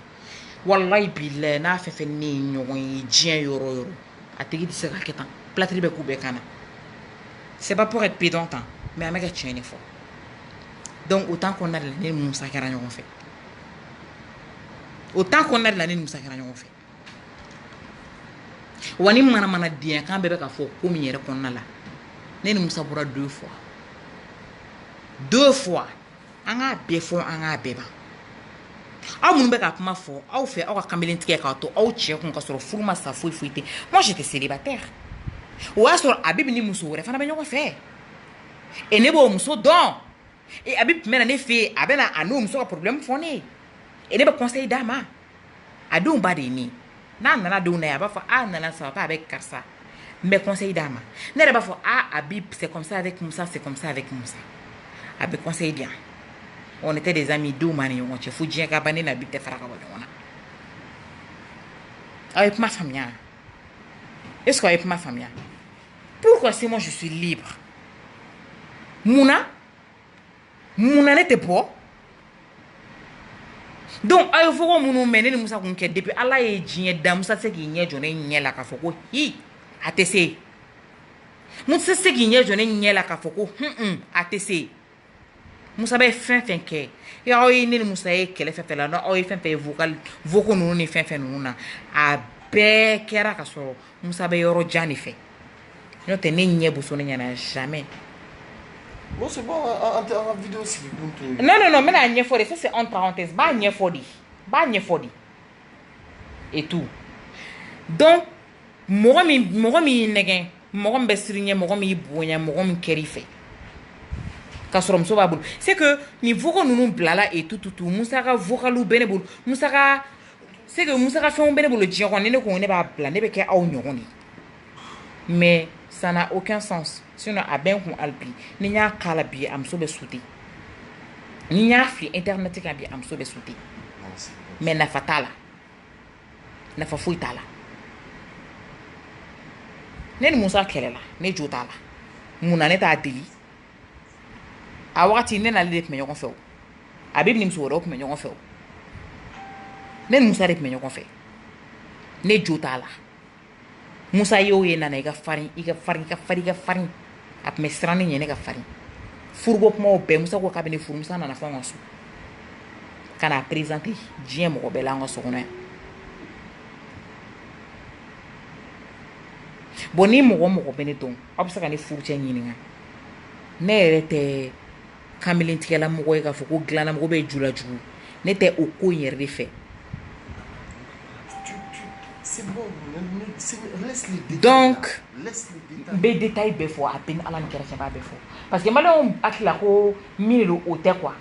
wallahi billahi n'a fɛn fɛn ne ye ɲɔgɔn ye diɲɛ yɔrɔ o yɔrɔ a tigi tɛ se ka kɛ tan platiri bɛ k'u bɛɛ kan na c'est pas pour être pédant tan mais an bɛ ka tiɲɛ de fɔ donc o temps kɔnɔna de la ne ni Musa kɛra ɲɔgɔn fɛ Autant qu'on a de l'année, nous savons fait. Ou ani mana dien quand bébé ka fo comme yere qu'on a là. Né nous savons 2 fois. 2 fois. Anga befo anga beba. Aw mun be ka kuma fo, aw fait aw ka kamelen tike ka to, aw tche kun ka soro furuma sa foi fuite. Moi j'étais célibataire. Ou a soro Habib ni muso wore fana be nyoko fe. Et ne bo muso don. Et Habib mena ne fe abena anu muso ka problème foni. Et ne be conseil dama. Adou ba de ni. Na nana do na ya ba fo nana ça va pas avec Karsa. Mais conseil dama. Ne ba fo Habib c'est comme ça avec Moussa, c'est comme ça avec Moussa. Habib conseil bien. On était des amis d'où mani on te fout bien kabane na bite faraka wadona. Avec ma famille. Est-ce qu'avec ma famille? Pourquoi c'est moi je suis libre? Mouna n'était pas. Donc il faut que nous menions Moussa Kunke depuis Allah et Djinye Damoussa c'est qui n'y jonne n'y la kafoko hi atese. Moussa c'est qui n'y jonne n'y la kafoko atese. Moussa be fin ke. Ya o ni Moussa e kele fe la no o fin vocal vocal nous ni fin nous na. A be kera ka so Moussa be yoro jani fe. No te ni nye buso ni na jamais. Bon, c'est bon, en vidéo, c'est Non, mais là, ça c'est entre parenthèses. Bah, et tout. Donc, moi, c'est que ni vocal nous blala et tout Moussa vocalu benebul Moussa c'est que Moussa fait un benebul dire on ne connaît pas planer avec un mais ça n'a aucun sens. Sinon, à ben qu'on alpi, ni n'y a calabi am so be souti. Ni n'y a fi internet qui am so be souti. Mais na fatala, na fa fuitala. Neni Moussa kelela, ne jotala. Muna ne ta deli. A wakati ne na lede me yokon fe o. Habib ni mso me yokon fe o. Neni Moussa rep me yokon fe. Ne jotala. Moussa yo ye nana iga farin ap me strani nyene ga farin furgo mo be Moussa ko kabine furu Moussa nana fa ngasu kana présenter dien mo be la ngasu kono boni mo bene don obsa kana furu chen nyini nga ne rete kamilin tikela mo ko ga fuko glana mo be jula juu ne te oko yere fe. C'est bon, laisse les détails. Donc, laisse les détails befo à peine à la n'importe pas befo. Parce que malheureusement, avec la co mille au te quoi.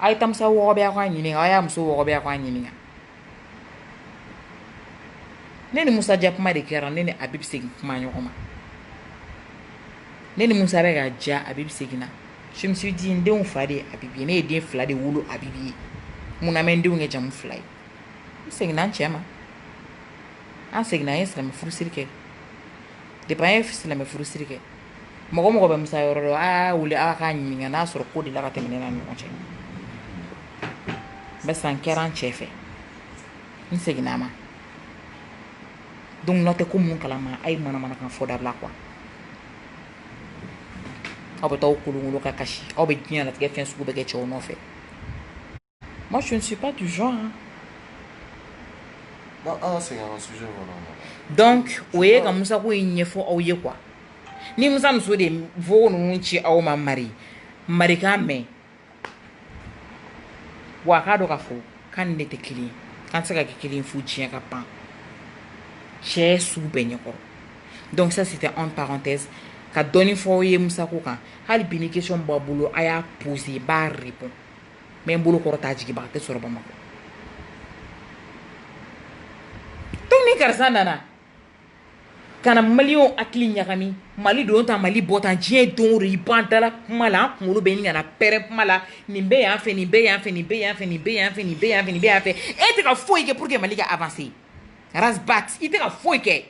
Aïe tam sa wo bien quoi ni aïe am so wo bien quoi ni nga. Nene Moussa Diap ma de kera nene Habib Segi ma nyoma. Nene Moussa bega ja Habib Segina. Je me suis dit ndé on fade Habib ne edien fla de wulu Habib. Mon amende on jam fly. Segina chema. An segna yesla me furusirike de pa yesla me furusirike mogo be Moussa yoro wuli aka nyinga na soro ko di la ka temene na no che be san keran chefe in segna ma donc note ko mun kala ma ay mana kan foda bla quoi obe taw kulungu ka kashi obe nya la tike fen su be ke cho no fait. Moi je ne suis pas du genre hein. C'est un sujet voilà. Donc, oye ka Moussa ko yin fo oye quoi. Ni Moussa nous de vo no nchi aw ma mari ka me. Wa ka do ka fo kan ne te kili. Kan saka ki kili fu chien ka pan. Che sou benye ko. Donc ça c'était en parenthèse ka doni fo oye Moussa ko kan. Hal bini question babulo aya poser ba répond. Mais mbolo ko ta jigi ba te soro ba mako. Ni Karsa nana kana malion akili nyakami mali don ta mali bota jien don ri bandala mala ngolo be ni na pere mala ni be ya fe et te ka foi ke pour que mali ka avancer rasbat ite ka foi ke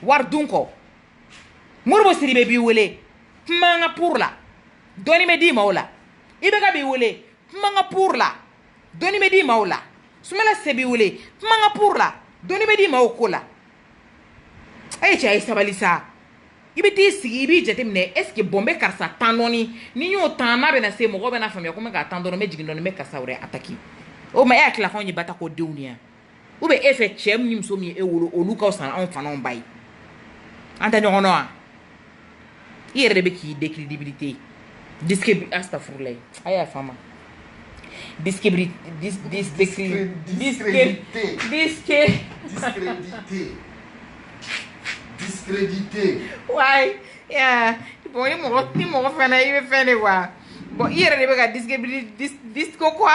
war dunko morbo siri be bi wele manga pour la doni me di maola ibe ka bi wele manga pour la doni me di maola sumela se bi wele manga pour la doni me di ma okola ay cha isabalisa ibiti sigi ibi jetemne est-ce que bombe Karsa tanoni ni yo tan na be na se mo go be na famia ko me ga tan dono me jigin dono me Karsa ure ataki o ma ya kila ko nyi bata ko deunia ou be effet chem ni mso mi e wolo olu ka san on fanon bay anta nyono a yere be ki décrédibilité disque astafurlay aya fama discrédité ouais yeah bon ni mo fana ibe fene wa bon yere de be ka disco quoi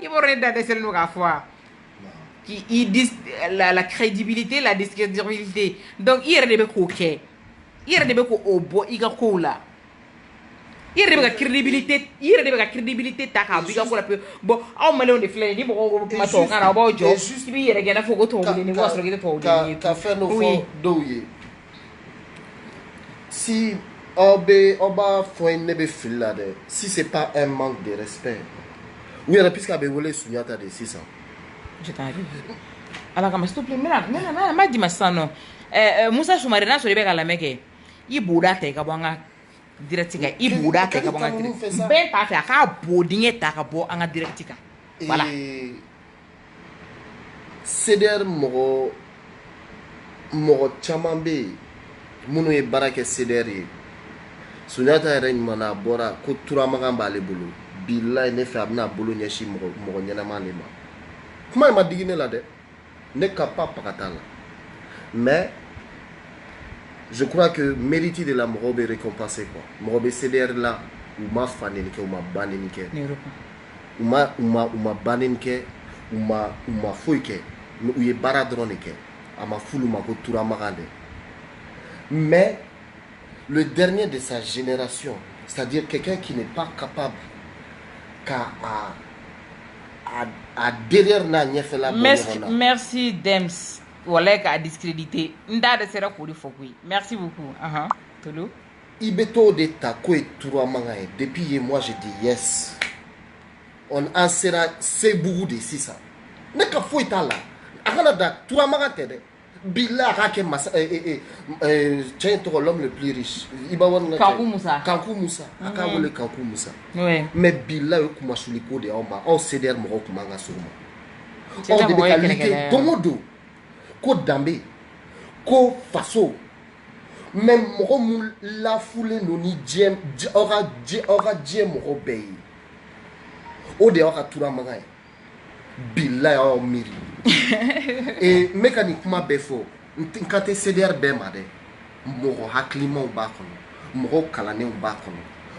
il va rien dans celle nous fois qui il dit la crédibilité la discrédibilité donc yere de be ko ke yere de be ko obo iga ko la yere de be ka crédibilité ta ka biga ko la peu bon aw malon de flé ni mo ma to ngana ba jo bi yere gena fo ko to ni ko asro ke to ni ka faire no fo douye si oba fo nebe fila de si c'est pas un manque de respect oui puisque abe volé sunyata de 600 je t'arrive ala kama s'il te plaît ma di masano Musa Soumarina so be ka la meke i buda te ka banga directika i buda te ka banga ben ta fa ka bodinge ta ka bo anga directika voilà CDR mogo chamambe munu e barake CDR ye sunyata yɛrɛ ɲuman bɔra ko turamagan b'ale bolo bilayi ne fɛ a bɛna bolo ɲɛsin mɔgɔ ɲɛnama de ma kuma in ma digi ne la dɛ ne ka pas pagata la mais je crois que mérite de la mɔgɔw bɛ récompenser quoi mɔgɔ bɛ CDR la u ma faneni kɛ u ma baneni kɛ u ma baneni kɛ u ma foyi kɛ mais u ye baara dɔrɔn de kɛ a ma fulu ma ko turamagan dɛ mais le dernier de sa génération, c'est-à-dire quelqu'un qui n'est pas capable à derrière na nyefela merci Dems voilà ka discrédité nda de sera ko fokui merci beaucoup tolo ibeto de ta ko et trois mangae depuis moi je dis yes on en sera c'est beaucoup de 600 ne ka foi ta là akana da trois mangae tede Bila Rake Massa tiens l'homme le plus riche. Kankou Moussa. Kankou Moussa. Akawole Kankou Moussa. Oui. Mais Bila kuma suliko de amba. On CDR moko kuma nga suruma. On de kalite domodo. Ko dambe. Ko faso. Même moko mou la foule no ni djem ora djem moko bey. O de ora tura mangai. Bila o miri. Et mécaniquement befo quand tu CDR bema de moro haklimo ba kono moro kalane ba kono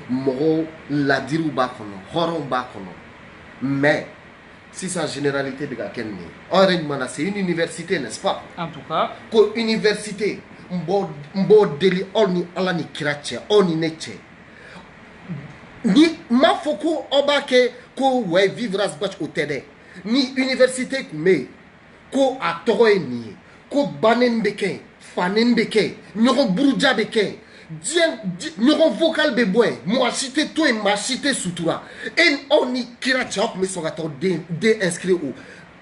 moro ladiru ba kono horon ba kono mais si sa généralité de gakenni en c'est une université n'est-ce pas en tout cas ko université mbo deli oni ala ni kirache oni neche ni ma foko obake ko we vivras batch au tede ni université mais ko a tɔgɔ ye nin ye ko bannen bɛ kɛ fannen bɛ kɛ ɲɔgɔn buruja bɛ kɛ ɲɔgɔn vocal bɛ bɔ yen mɔgɔ si tɛ to yen maa si tɛ sutura et aw ni kira cɛ aw tun bɛ sɔn ka taa den inscrit o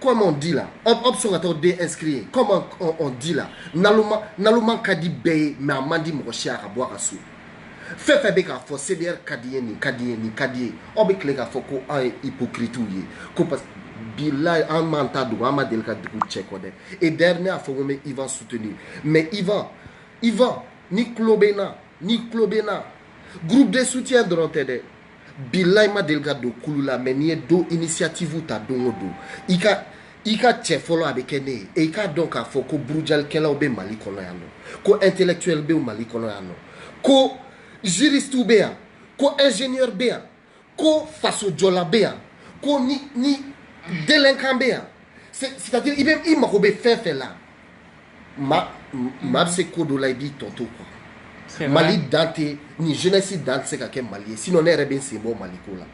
comment on dit là aw bɛ sɔn ka taa den inscrit ye comment on dit là naloma ka di bɛɛ ye mais a man di mɔgɔ si a ka bɔ a ka so fɛn fɛn bɛ k'a fɔ CDR ka di ye nin ka di ye nin ka di ye aw bɛ tile k'a fɔ ko an ye hypocrite ye ko parce que Bila en manta do ama delka du tchekode et dernier a formé Ivan soutenir mais Ivan ni klobena groupe de soutien de l'entête Bila ma delka do kulula mais ni do initiative ta dongo do ika tchefolo avec ene et ika donc a foko brujal kela obe mali kono yano ko intellectuel be mali kono yano ko juriste be ko ingénieur be ko faso jola be ko ni délinquant bien c'est-à-dire il m'a robé fait là ma c'est kodo la bi tonto quoi Mali dante ni jeunesse dante c'est ka Mali sinon ne rebe c'est bon Mali ko la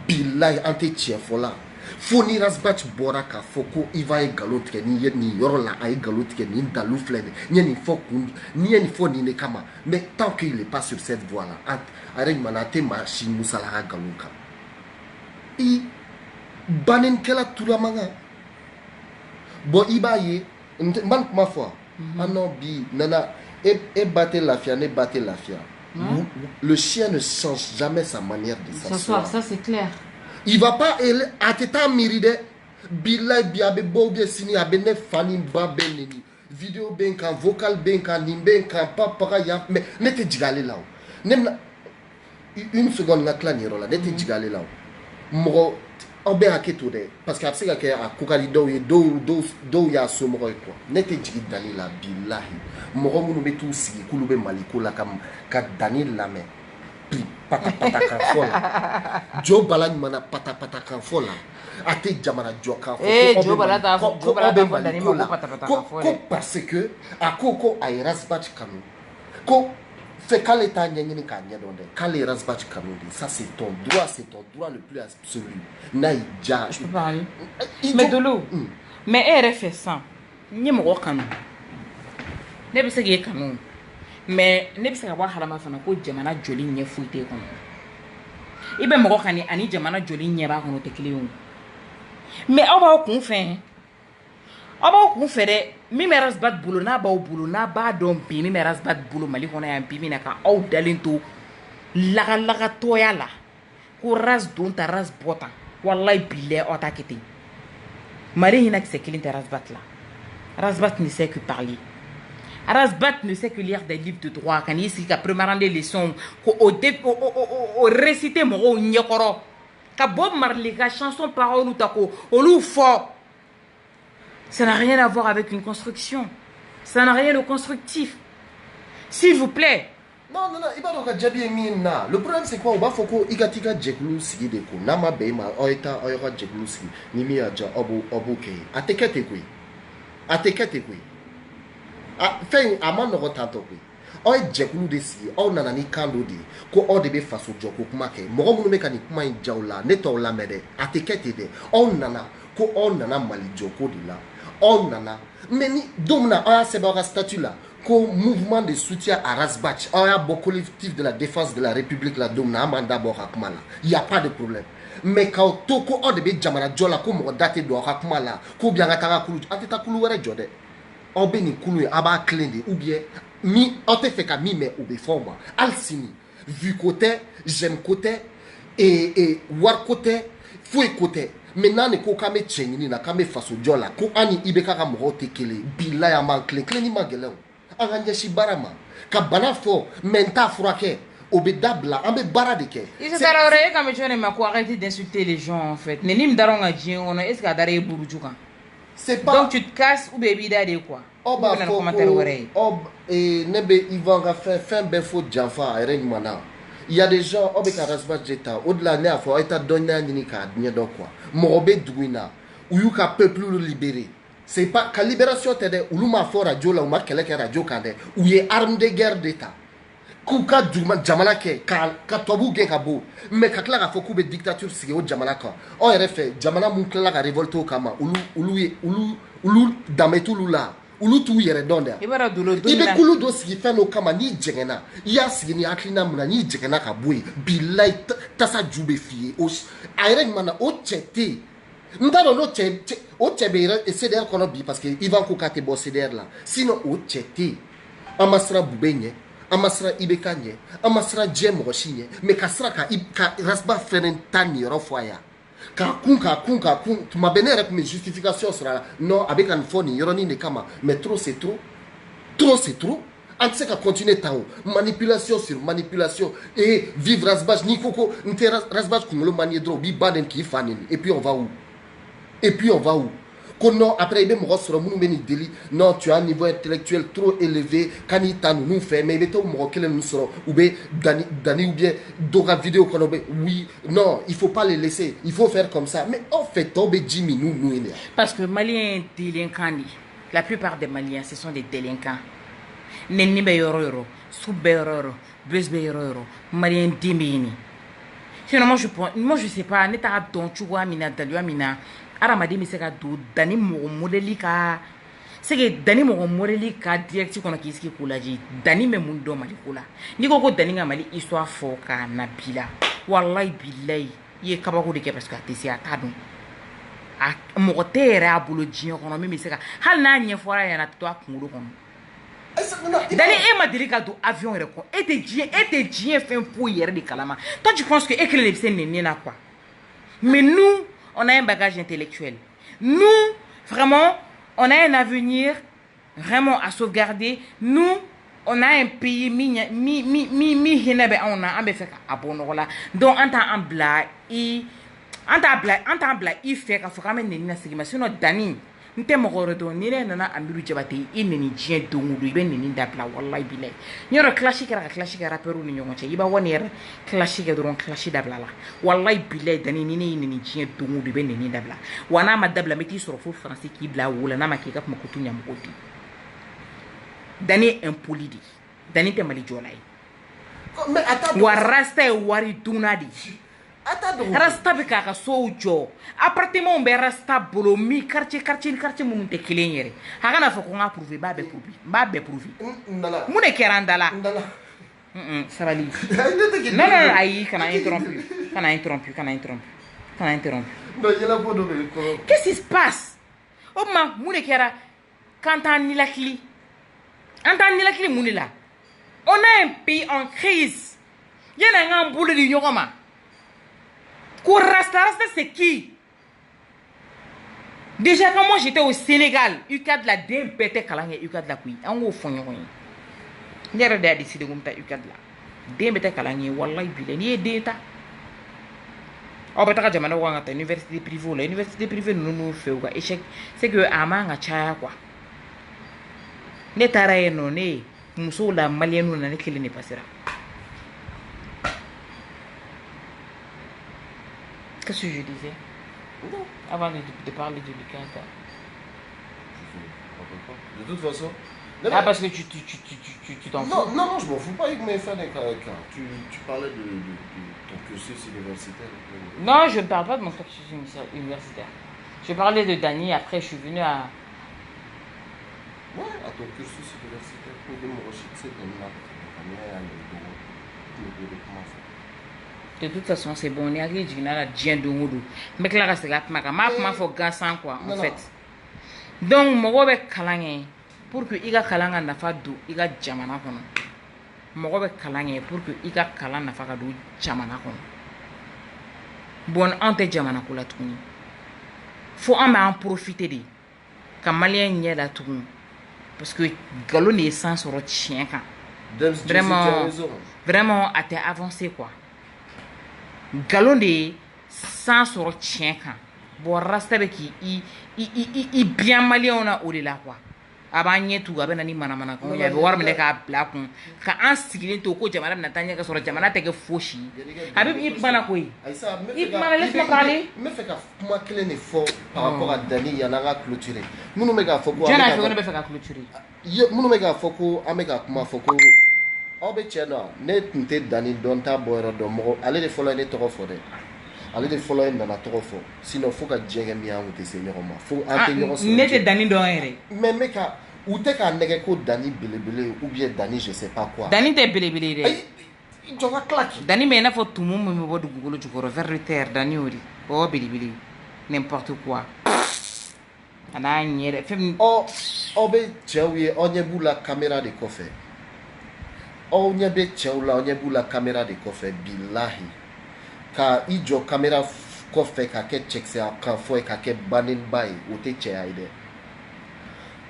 billahi ante tien fola foni rasbach bora ka foko iva e galot ke ni yoro la ay galot ke ni dalu flene ni foko ni fo ni ne kama mais tant qu'il est pas sur cette voie là avec manate machine musala galuka banen kela tulamanga bo ibaye man ma foi non bi nana et battre la fia ne battre la fia le chien ne change jamais sa manière de s'asseoir ça c'est clair il va pas à teta miride Bilay bi abe bo bien sini abe ne fani ba ben neni. Vidéo ben kan, vocal ben kan, nimben kan, papa ya mais nete jigale là. Nem une seconde na clan yero là, nete jigale là. Mo obe aketo de parce que absega ke akukali do ye do ya so mo ko nete jigi dani la billahi. Mo munu be tout sigi kulube maliko la kam ka dani la me. Pata pata kan fola. Jo balani mana pata pata kan fola. Ate jamana joka jo balata dani mo pata pata kan fola. Parce que akoko ay rasbat kanu. Ko fait quand l'état nyanyini ka nyadonde. Quand les rasbat kanu ça c'est ton droit le plus absolu. Naïja. Je peux parler. Mais Dolo. Mais elle fait ça. Ni mo kanu. Ne bi se ge kanu. Mais ne bi se ka wa halama fana ko jamana joli nye fuite kono. Ibe mo kani ani jamana joli nye ba kono te kiliyo. Mais on va kun fɛ dɛ min bɛ rasbat bolo n'a b'a dɔn bi min bɛ rasbat bolo Mali kɔnɔ yan bi min na ka aw dalen to lagalagatɔya la ko ras don ta ras bɔ tan wallahi billahi aw ta kɛ ten Mali hinɛ kisɛ kelen tɛ rasbat la. Rasbat ne sait que parler. Rasbat ne sait que lire des livres de droit kan i sigi ka préparer des leçons ko o réciter mɔgɔw ɲɛkɔrɔ ka Bob Marley ka chanson parole ou tako olu fort. Ça n'a rien à voir avec une construction. Ça n'a rien de constructif. S'il vous plaît. Non, Ibaro ka jabi mina. Le problème c'est quoi? On va faut que igatika jeklu sigi de ko. Nama be ma oita oyora jeklu sigi. Nimi aja obuke. Atekete kwe. Fait amano rotanto kwe. Oy jekulu de sigi. O nanani kando de. Ko o de be faso joko kuma ke. Mogo munu me kani kuma injaula. Neto la mede. Atekete de. O nana. Ko o nana mali joko de la. On nana mais ni domna aya seba statut là ko mouvement de soutien à Rasbach aya bo collectif de la défense de la République la domna amanda bo hakmala il y a pas de problème mais quand toko on de jamana jola ko mo date do hakmala ko bien ataka kulu ateta kulu were jode on be ni kulu aba clean ou bien mi on te fait ka mi mais ou be forma alsini vu côté j'aime côté et war côté fouet côté. Maintenant ne ko kame chengini na kame faso jola ko ani ibeka ka mo tekele bila ya man kle ni magele anganya shi barama ka bana fo menta frake obedabla ambe baradeke il se tarore comme je ne m'ako arrêter d'insulter les gens en fait nenim daronga jien on est-ce que dare burujuka c'est pas donc tu te casses ou baby dade quoi oh bah oh et nebe Ivan ga fin ben fo janfa eren mana. Il y a des gens, au-delà de fois, ils t'ont donné un indicat, quoi. Morobé douina, ou you ka peuple libéré. C'est pas que libération t'aide, ou l'uma fort radio là, ou ma keleke radio kande, ou y arme de guerre d'État. Kuka duma jamalake, ka tobu gen kabo, mais kakla ka foku be dictature sige o jamalaka. On aurait fait, jamala munkla ka révolte au kama, ulu dametulula. Ulu tu yere donde ibe kulu do sigi feno kama ni jengena ya sigi ni aklina muna ni jengena ka boy bilay tasa jube fie o ayre mana o chete ndaro no chete o chebere e ceder kono bi parce que Ivan ko kate bo ceder là sinon o chete amasra bubenye amasra ibekanye amasra jem roshinye me kasra ka rasba feren tani rofoya ka kun tu m'as béni avec mes justifications sera non avec un phone yoroni ne kama mais trop c'est trop on sait qu'à continuer tant manipulation sur manipulation et vivre rasbach ni koko nte rasbach comme le manier dro bi baden qui fanin et puis on va où non après il me sur mon meni délit non tu as un niveau intellectuel trop élevé kanita nous fait mais il est au moquel nous sera ou bien dani ou bien doga vidéo qu'on oui non il faut pas les laisser il faut faire comme ça mais en fait tomber Jimmy nous parce que Maliens délinquants la plupart des Maliens ce sont des délinquants nenni be yoro sube yoro bes be yoro Maliens dimini sinon moi je sais pas neta don tu vois mina dalua mina aramadi mi se ka do dani mo modeli ka sege dani mo modeli ka direct kono kiski kulaji dani me mun do mali kula ni ko dani nga mali histoire fo ka na bila wallahi billahi ye kabako de ke parce que atesi atadon a mo tere abulo jin kono mi se ka hal na nye fora ya na to akumulo kono dani e ma deli ka do avion re ko e te jien fin pour hier de kalama toi tu penses que écrire les scènes n'est na quoi mais nous on a un bagage intellectuel. Nous, vraiment, on a un avenir vraiment à sauvegarder. Nous, on a un pays donc en tant bla i fait ka fo men nena sigima sinon dani nte mogoro do ni ne nana amiru jabate i neni jien dongu do ibe neni dabla wallahi bilay nyoro classique rapperu ni nyongo che iba woni yer classique do ron classique dabla la wallahi bilay dani ni ne neni jien dongu do ibe neni dabla wana ma dabla meti sur fo français ki bla wala na ma ki kap makutu nyam koti dani impoli di dani te mali jolay mais attends warasta wari dunadi rasta be ka so jo appartement be rasta bolo mi quartier mun te kelen yere ha kana fo ko nga prouver ba be prouver mun e kerandala sabali non ayi kana interrompu non je la podo be ko qu'est-ce qui se passe o ma mun e kera quand ni la cli mun la on a un pays en crise yena nga mbulu di nyokoma Rasta, c'est qui? Déjà, quand moi j'étais au Sénégal, UCAD la DMPT Kalangé, UCAD la Kui, en haut fond, il y a des décidé comme ta UCAD la. DMPT Kalangé, Wallahi Bilé, ni d'état. Oh, mais t'as jamais à l'université privée, l'université privée nous fait échec. C'est que Amang a chaya quoi. N'eta non, né, Mousso la malienne ou n'a qu'elle n'est pas sera. Qu'est-ce que je disais avant de parler de Lucas? De toute façon. Ah, parce que tu t'en fous. Non, je m'en fous pas, il m'a fait des cas. Tu parlais de ton cursus universitaire. Non, je ne parle pas de mon cursus universitaire. Je parlais de Dani, après je suis venu à... Ouais, à ton cursus universitaire. Pour que mon c'est de toute façon, c'est bon. On est arrivé à la djien de Moudou. Mais là, c'est la ma faut gassan quoi, en fait. Donc, mon robe kalangé pour que iga kalanga na fa do iga jamana kono. Mon robe kalangé pour que iga kalanga na fa do jamana kono. Bon, ante jamana ko la tuni. Faut en profiter de. Comme malien n'y est là tout. Parce que galon est sans sur le chien quand. Vraiment, à t'es avancé quoi. Galon de sans sur chien quand bon rasta be ki i bien malien on a au là quoi abanye tout abe nani mana ko ya be war me ka bla kun ka an sigilin to ko jamana na tanya ka sur jamana te ke foshi habib i bana ko i bana laisse-moi parler me fait ka kuma kelen ne fo par rapport à Dani yana ga clôturer munu me ga fo ko jana fe ko ne be fe ka clôturer munu me ga fo ko ameka kuma fo ko Obe cheno ne tunte Dani don ta boyro do mo ale de folo ne toko fo de ale de folo na na toko fo sinon faut ka djenge mi an te se nyoro ma faut ante nyoro so ne te Dani don ere mais meka ou te ka nege ko Dani belebele ou bien Dani je sais pas quoi Dani te belebele de il joga claque Dani me na fo tumu me bo du gugolo jukoro vers terre Dani ori o belebele n'importe quoi ana nyere fem obe chewie onye bula caméra de coffre onye be cheula onye bula caméra de coffre billahi ka ijo caméra coffre ka ke check se ka fo ka ke banin bay o te che aide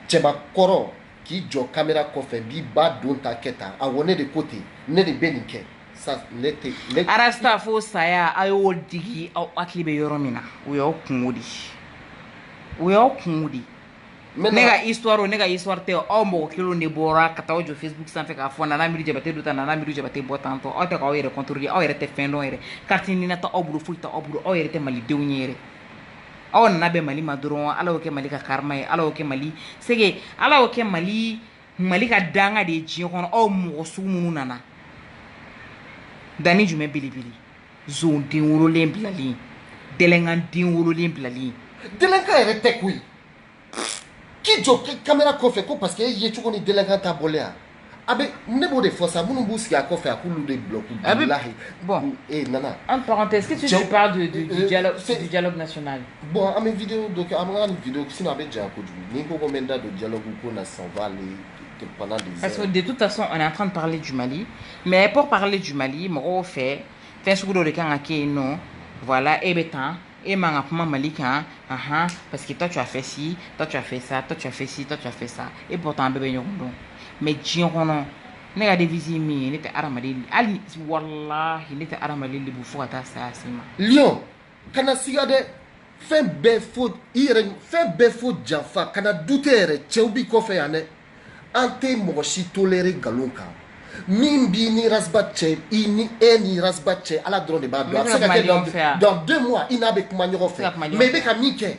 cheba koro ki jo caméra coffre bi ba don ta keta a wone de côté ne de beninke ça lete arasta fo saya ayo digi au aklibe yoromina uyo kumudi nega histoire te o mo kilo ne bora kata o jo Facebook sans fait ka fo na miru jabate do ta na miru jabate botanto o te ka o yere contrôler o yere te fendo yere kartini na ta obulu fulta obulu o yere te mali dewnyere o na be mali madron ala o ke mali ka karma ala o ke mali sege ala o ke mali ka danga de ji kono o mo sumunu nana Dani jume bilibili zone din wolo lemblali delengan din wolo lemblali delenga yere te kui qui joue caméra coffre ko parce que ye chuko ni délégué ta bolea abe nebo de force munu buski a coffre a kulu de bloc billahi bon et nana en parenthèse qu'est-ce que tu parles du dialogue national bon à mes vidéos donc à mon vidéo sinon abe ja ko du ni ko menda de dialogue ko na s'en va les pendant des parce que de toute façon on est en train de parler du Mali mais pour parler du Mali mo fait sugo de kan ake non voilà et betan et manga kuma malika parce que toi tu as fait ci, toi tu as fait ça, toi tu as fait ci, toi tu as fait ça et pourtant bébé ñokon mais djinkono ne ga devisi mi ne te aramali ali wallahi ne te aramali li bu fota sa sima Lion kana siga de fɛn bɛɛ fo i yɛrɛ fɛn bɛɛ fo janfa kana dute yɛrɛ cɛw bi kɔfɛ yan dɛ an tɛ mɔgɔ si toléré nkalon kan min b'i ni rasba cɛ i ni e ni rasba cɛ ala dɔrɔn de b'a dɔn a bɛ se ka kɛ dans 2 mois i n'a bɛ kuma ɲɔgɔn fɛ mais i bɛ ka min kɛ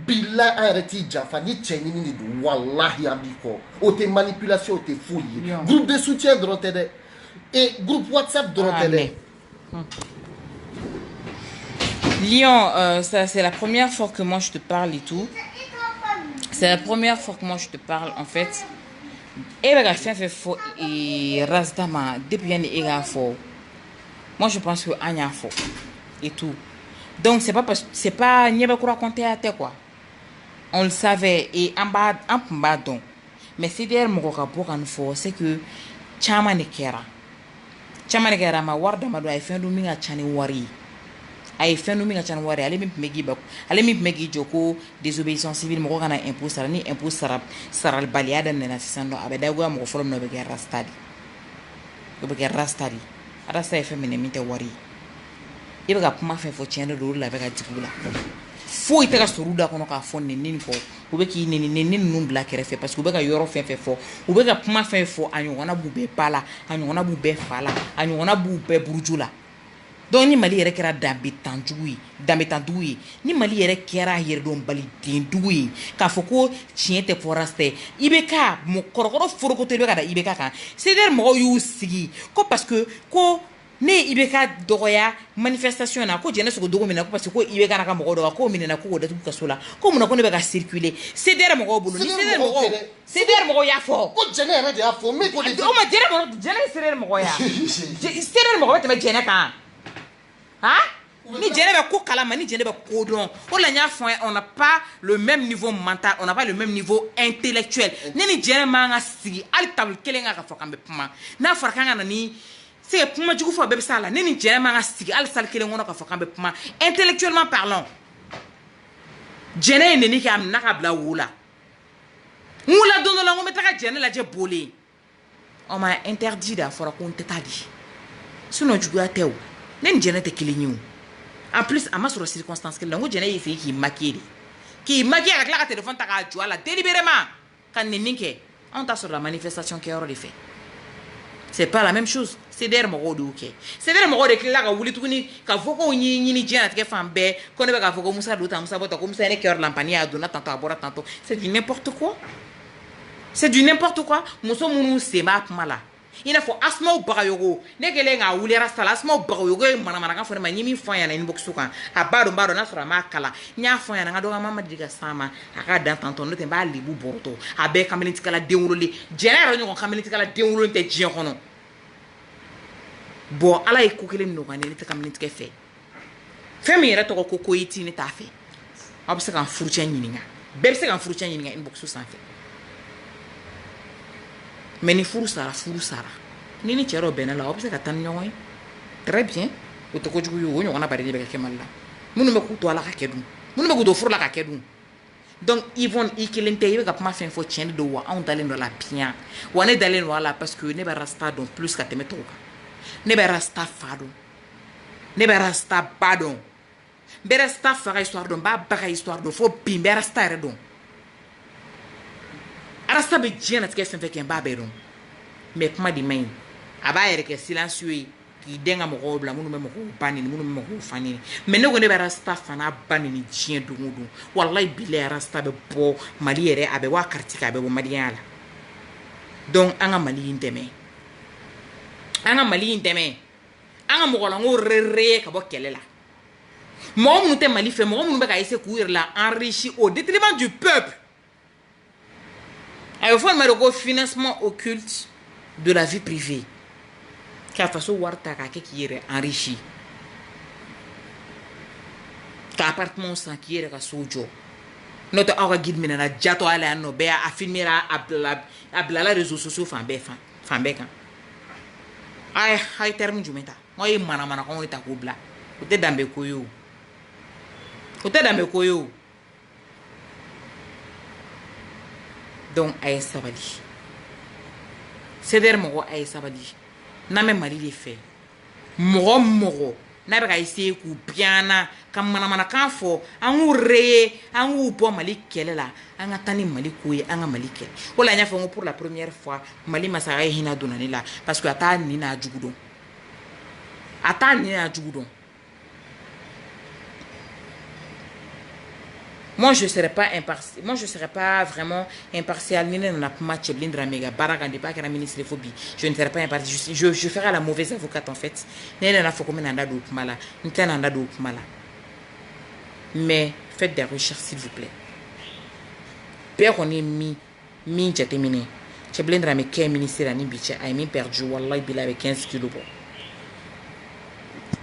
bilahi an yɛrɛ t'i janfa ni cɛ ɲini de don walahi an b'i kɔ o tɛ manipulation o tɛ foyi ye groupe de soutien dɔrɔn tɛ dɛ et groupe WhatsApp dɔrɔn tɛ dɛ. Lion, ça c'est la première fois que moi je te parle et tout. C'est la première fois que moi je te parle en fait. Et ben fait faux et rasdama depuis un ega faux. Moi je pense que Anya faux et tout. Donc c'est pas parce c'est pas n'y avait quoi raconter à terre quoi. On le savait et en bas donc. Mais c'est derrière mon rapport en faux c'est que chama ne kera. Chama ne kera ma warda ma do ay fin do minga chani wari. Ay fɛn min ka ca ni wari ale min tun bɛ k'i ba ale min tun bɛ k'i jɔ ko désobéissance civile mɔgɔ kana impôt sara ni impôt saralibaliya daminɛna sisan nɔ a bɛ dagoya mɔgɔ fɔlɔ min na o bɛ kɛ rasta de o bɛ kɛ rasta de rasta ye fɛn minɛ min tɛ wari ye i bɛ ka kuma fɛn fɔ tiɲɛ de don o de la a bɛ ka jigin u la foyi tɛ ka sɔrɔ u da kɔnɔ k'a fɔ nin kɔ u bɛ k'i nɛni ninnu bila kɛrɛfɛ parce que u bɛ ka yɔrɔ fɛn fɛn fɔ u bɛ ka kuma fɛn fɔ a ɲɔgɔnna b'u bɛɛ ba la a ɲɔgɔnna b'u bɛɛ fa la a ɲɔgɔnna b'u bɛɛ buruju la. Donc ni Mali yɛrɛ kɛra danbetandugu ye ni Mali yɛrɛ kɛra yɛrɛdɔn bali dendugu ye k'a fɔ ko tiɲɛ tɛ fɔ rasta ye IBK kɔrɔkɔrɔ forokoto IBK da IBK kan CDR mɔgɔw y'u sigi ko parce que ko ne IBK dɔgɔya manifestation na ko jɛnɛ sogo dogo min na ko parce que ko IBK na ka mɔgɔ dɔgɔ ko minɛna ko datugu kaso la ko mun na ko ne bɛ ka circuler CDR mɔgɔw bolo ni CDR mɔgɔw y'a fɔ ko jɛnɛ yɛrɛ de y'a fɔ min ko de o ma jɛnɛ ye CDR mɔgɔ ya CDR mɔgɔ bɛ tɛmɛ jɛnɛ kan. Ni jɛnɛ bɛ ko kalama ni jɛnɛ bɛ ko dɔn o la n y'a fɔ on n'a pas le même niveau mental on n'a pas le même niveau intellectuel ne ni jɛnɛ man ka sigi hali table kelen kan ka fɔ k'an bɛ kuma n'a fɔra k'an ka na ni se kuma jugu fɔ bɛɛ bɛ s'a la ne ni jɛnɛ man ka sigi hali salle kelen kɔnɔ ka fɔ k'an bɛ kuma intellectuellement parlant jɛnɛ ye neni kɛ a minɛ ka bila wo la n wula don dɔ la n ko n bɛ taga jɛnɛ lajɛ bolen on m'a interdit de a fɔra ko n tɛ taa di sinon juguya tɛ o ne ni jɛnɛ tɛ kelen ye o en plus a ma sɔrɔ circonstance kelen na n ko jɛnɛ y'i fɛ k'i maquiller de k'i maquiller ka tila ka téléphone ta k'a jɔ a la délibérément ka nɛni kɛ anw ta sɔrɔ la manifestation kɛyɔrɔ de fɛ c'est pas la même chose CDR mɔgɔw de y'o kɛ CDR mɔgɔw de tilala ka wuli tuguni ka fɔ k'o ɲini diɲɛlatigɛ fan bɛɛ ko ne bɛ k'a fɔ ko Musa don tan Musa bɔ tan ko Musa ye ne kɛyɔrɔ lampani a donna tantôt a bɔra tantôt c'est du n'importe quoi c'est du n'importe quoi muso minnu sen b'a kuma la i n'a fɔ Asmaw Bagayogo ne kɛlen k'a wuli rasta la Asmaw Bagayogo ye manamanakan fɔ ne ma n ye min fɔ a ɲɛna inbox kan a b'a dɔn n'a sɔrɔ a m'a kalan n y'a fɔ a ɲɛna n ka dɔgɔma ma deli ka s'a ma a k'a dan tantôt n'o tɛ n b'a lebu bɔrɔtɔ a bɛɛ kamaletigɛla den wololen jɛnɛ yɛrɛ ɲɔgɔn kamaletigɛla den wololen tɛ diɲɛ kɔnɔ bon ala ye ko kelen nɔgɔya ne tɛ kamaletigɛ fɛ fɛn min yɛrɛ tɔgɔ ko Koyiti ne t'a fɛ aw bɛ se k'an furucɛ ɲininka bɛɛ bɛ se k'an furucɛ ɲininka inbox sanfɛ mais ni furu sara ni ni cɛ dɔ bɛnna la aw bɛ se ka taa ni ɲɔgɔn ye très bien o tɛ kojugu ye o ɲɔgɔnna bari de bɛ kɛ Mali la minnu bɛ k'u to ala ka kɛ dun minnu bɛ k'u to furu la ka kɛ dun donc Yvonne i kelen tɛ i bɛ ka kuma fɛn fɔ tiɲɛ de don wa anw dalen don a la piyan wa ne dalen don a la parce que ne bɛ rasta dɔn plus ka tɛmɛ tɔw kan ne bɛ rasta fa dɔn ne bɛ rasta ba dɔn n bɛ rasta fa ka histoire dɔn n b'a ba ka histoire dɔn fo bi n bɛ rasta yɛrɛ dɔn rasta bɛ diɲɛlatigɛ fɛn fɛn kɛ n b'a bɛɛ dɔn mais kuma de man ɲi a b'a yɛrɛ kɛ silencieux ye k'i den ka mɔgɔw bila minnu bɛ mɔgɔw ba nini minnu bɛ mɔgɔw fa nini mais ne ko ne bɛ rasta fana ba nini diɲɛ don o don walayi bilayi rasta bɛ bɔ Mali yɛrɛ a bɛ bɔ a quartier kan a bɛ bɔ maliyɛnya la donc an ka Mali in dɛmɛ an ka Mali in dɛmɛ an ka mɔgɔlanko rere ka bɔ kɛlɛ la mɔgɔ minnu tɛ Mali fɛ mɔgɔ minnu bɛ ka essayer k'u yɛrɛ la enrichir au détriment du peuple a bɛ fɔ nin ma de ko financement occulte de la vie privée k'a faso wari ta k'a kɛ k'i yɛrɛ enrichir ka appartement san k'i yɛrɛ ka so jɔ n'o tɛ aw ka guide minɛna jatɔ ala yan nɔ bɛɛ a filmera a bilala réseaux sociaux fan bɛɛ kan a ye terme jumɛn ta n ko ye manamanakanw de ta k'o bila o tɛ danbe ko ye o o tɛ danbe ko ye o. Donc a ye sabali CDR mɔgɔ a ye sabali n'an bɛ Mali de fɛ mɔgɔ mɔgɔ n'a bɛ ka essayer k'u piana ka manamanakan fɔ an k'u reye an k'u bɔ Mali kɛlɛ la an ka taa ni Mali ko ye an ka Mali kɛlɛ o la n y'a fɔ n ko pour la première fois Mali masaya ye hinɛ donna ne la parce que a t'a ni n'a jugu dɔn a t'a ni n'a jugu dɔn. Moi, je ne serais pas impartial. Moi, je serais pas vraiment impartial. Je ne serais pas impartial. Je ferais la mauvaise avocate, en fait. Mais faites des recherches, s'il vous plaît. Père, on est mi terminé. Je blindra mes 15 ministres à Nibiche. I mean, perdu. Wallah, il avec 15 kilos.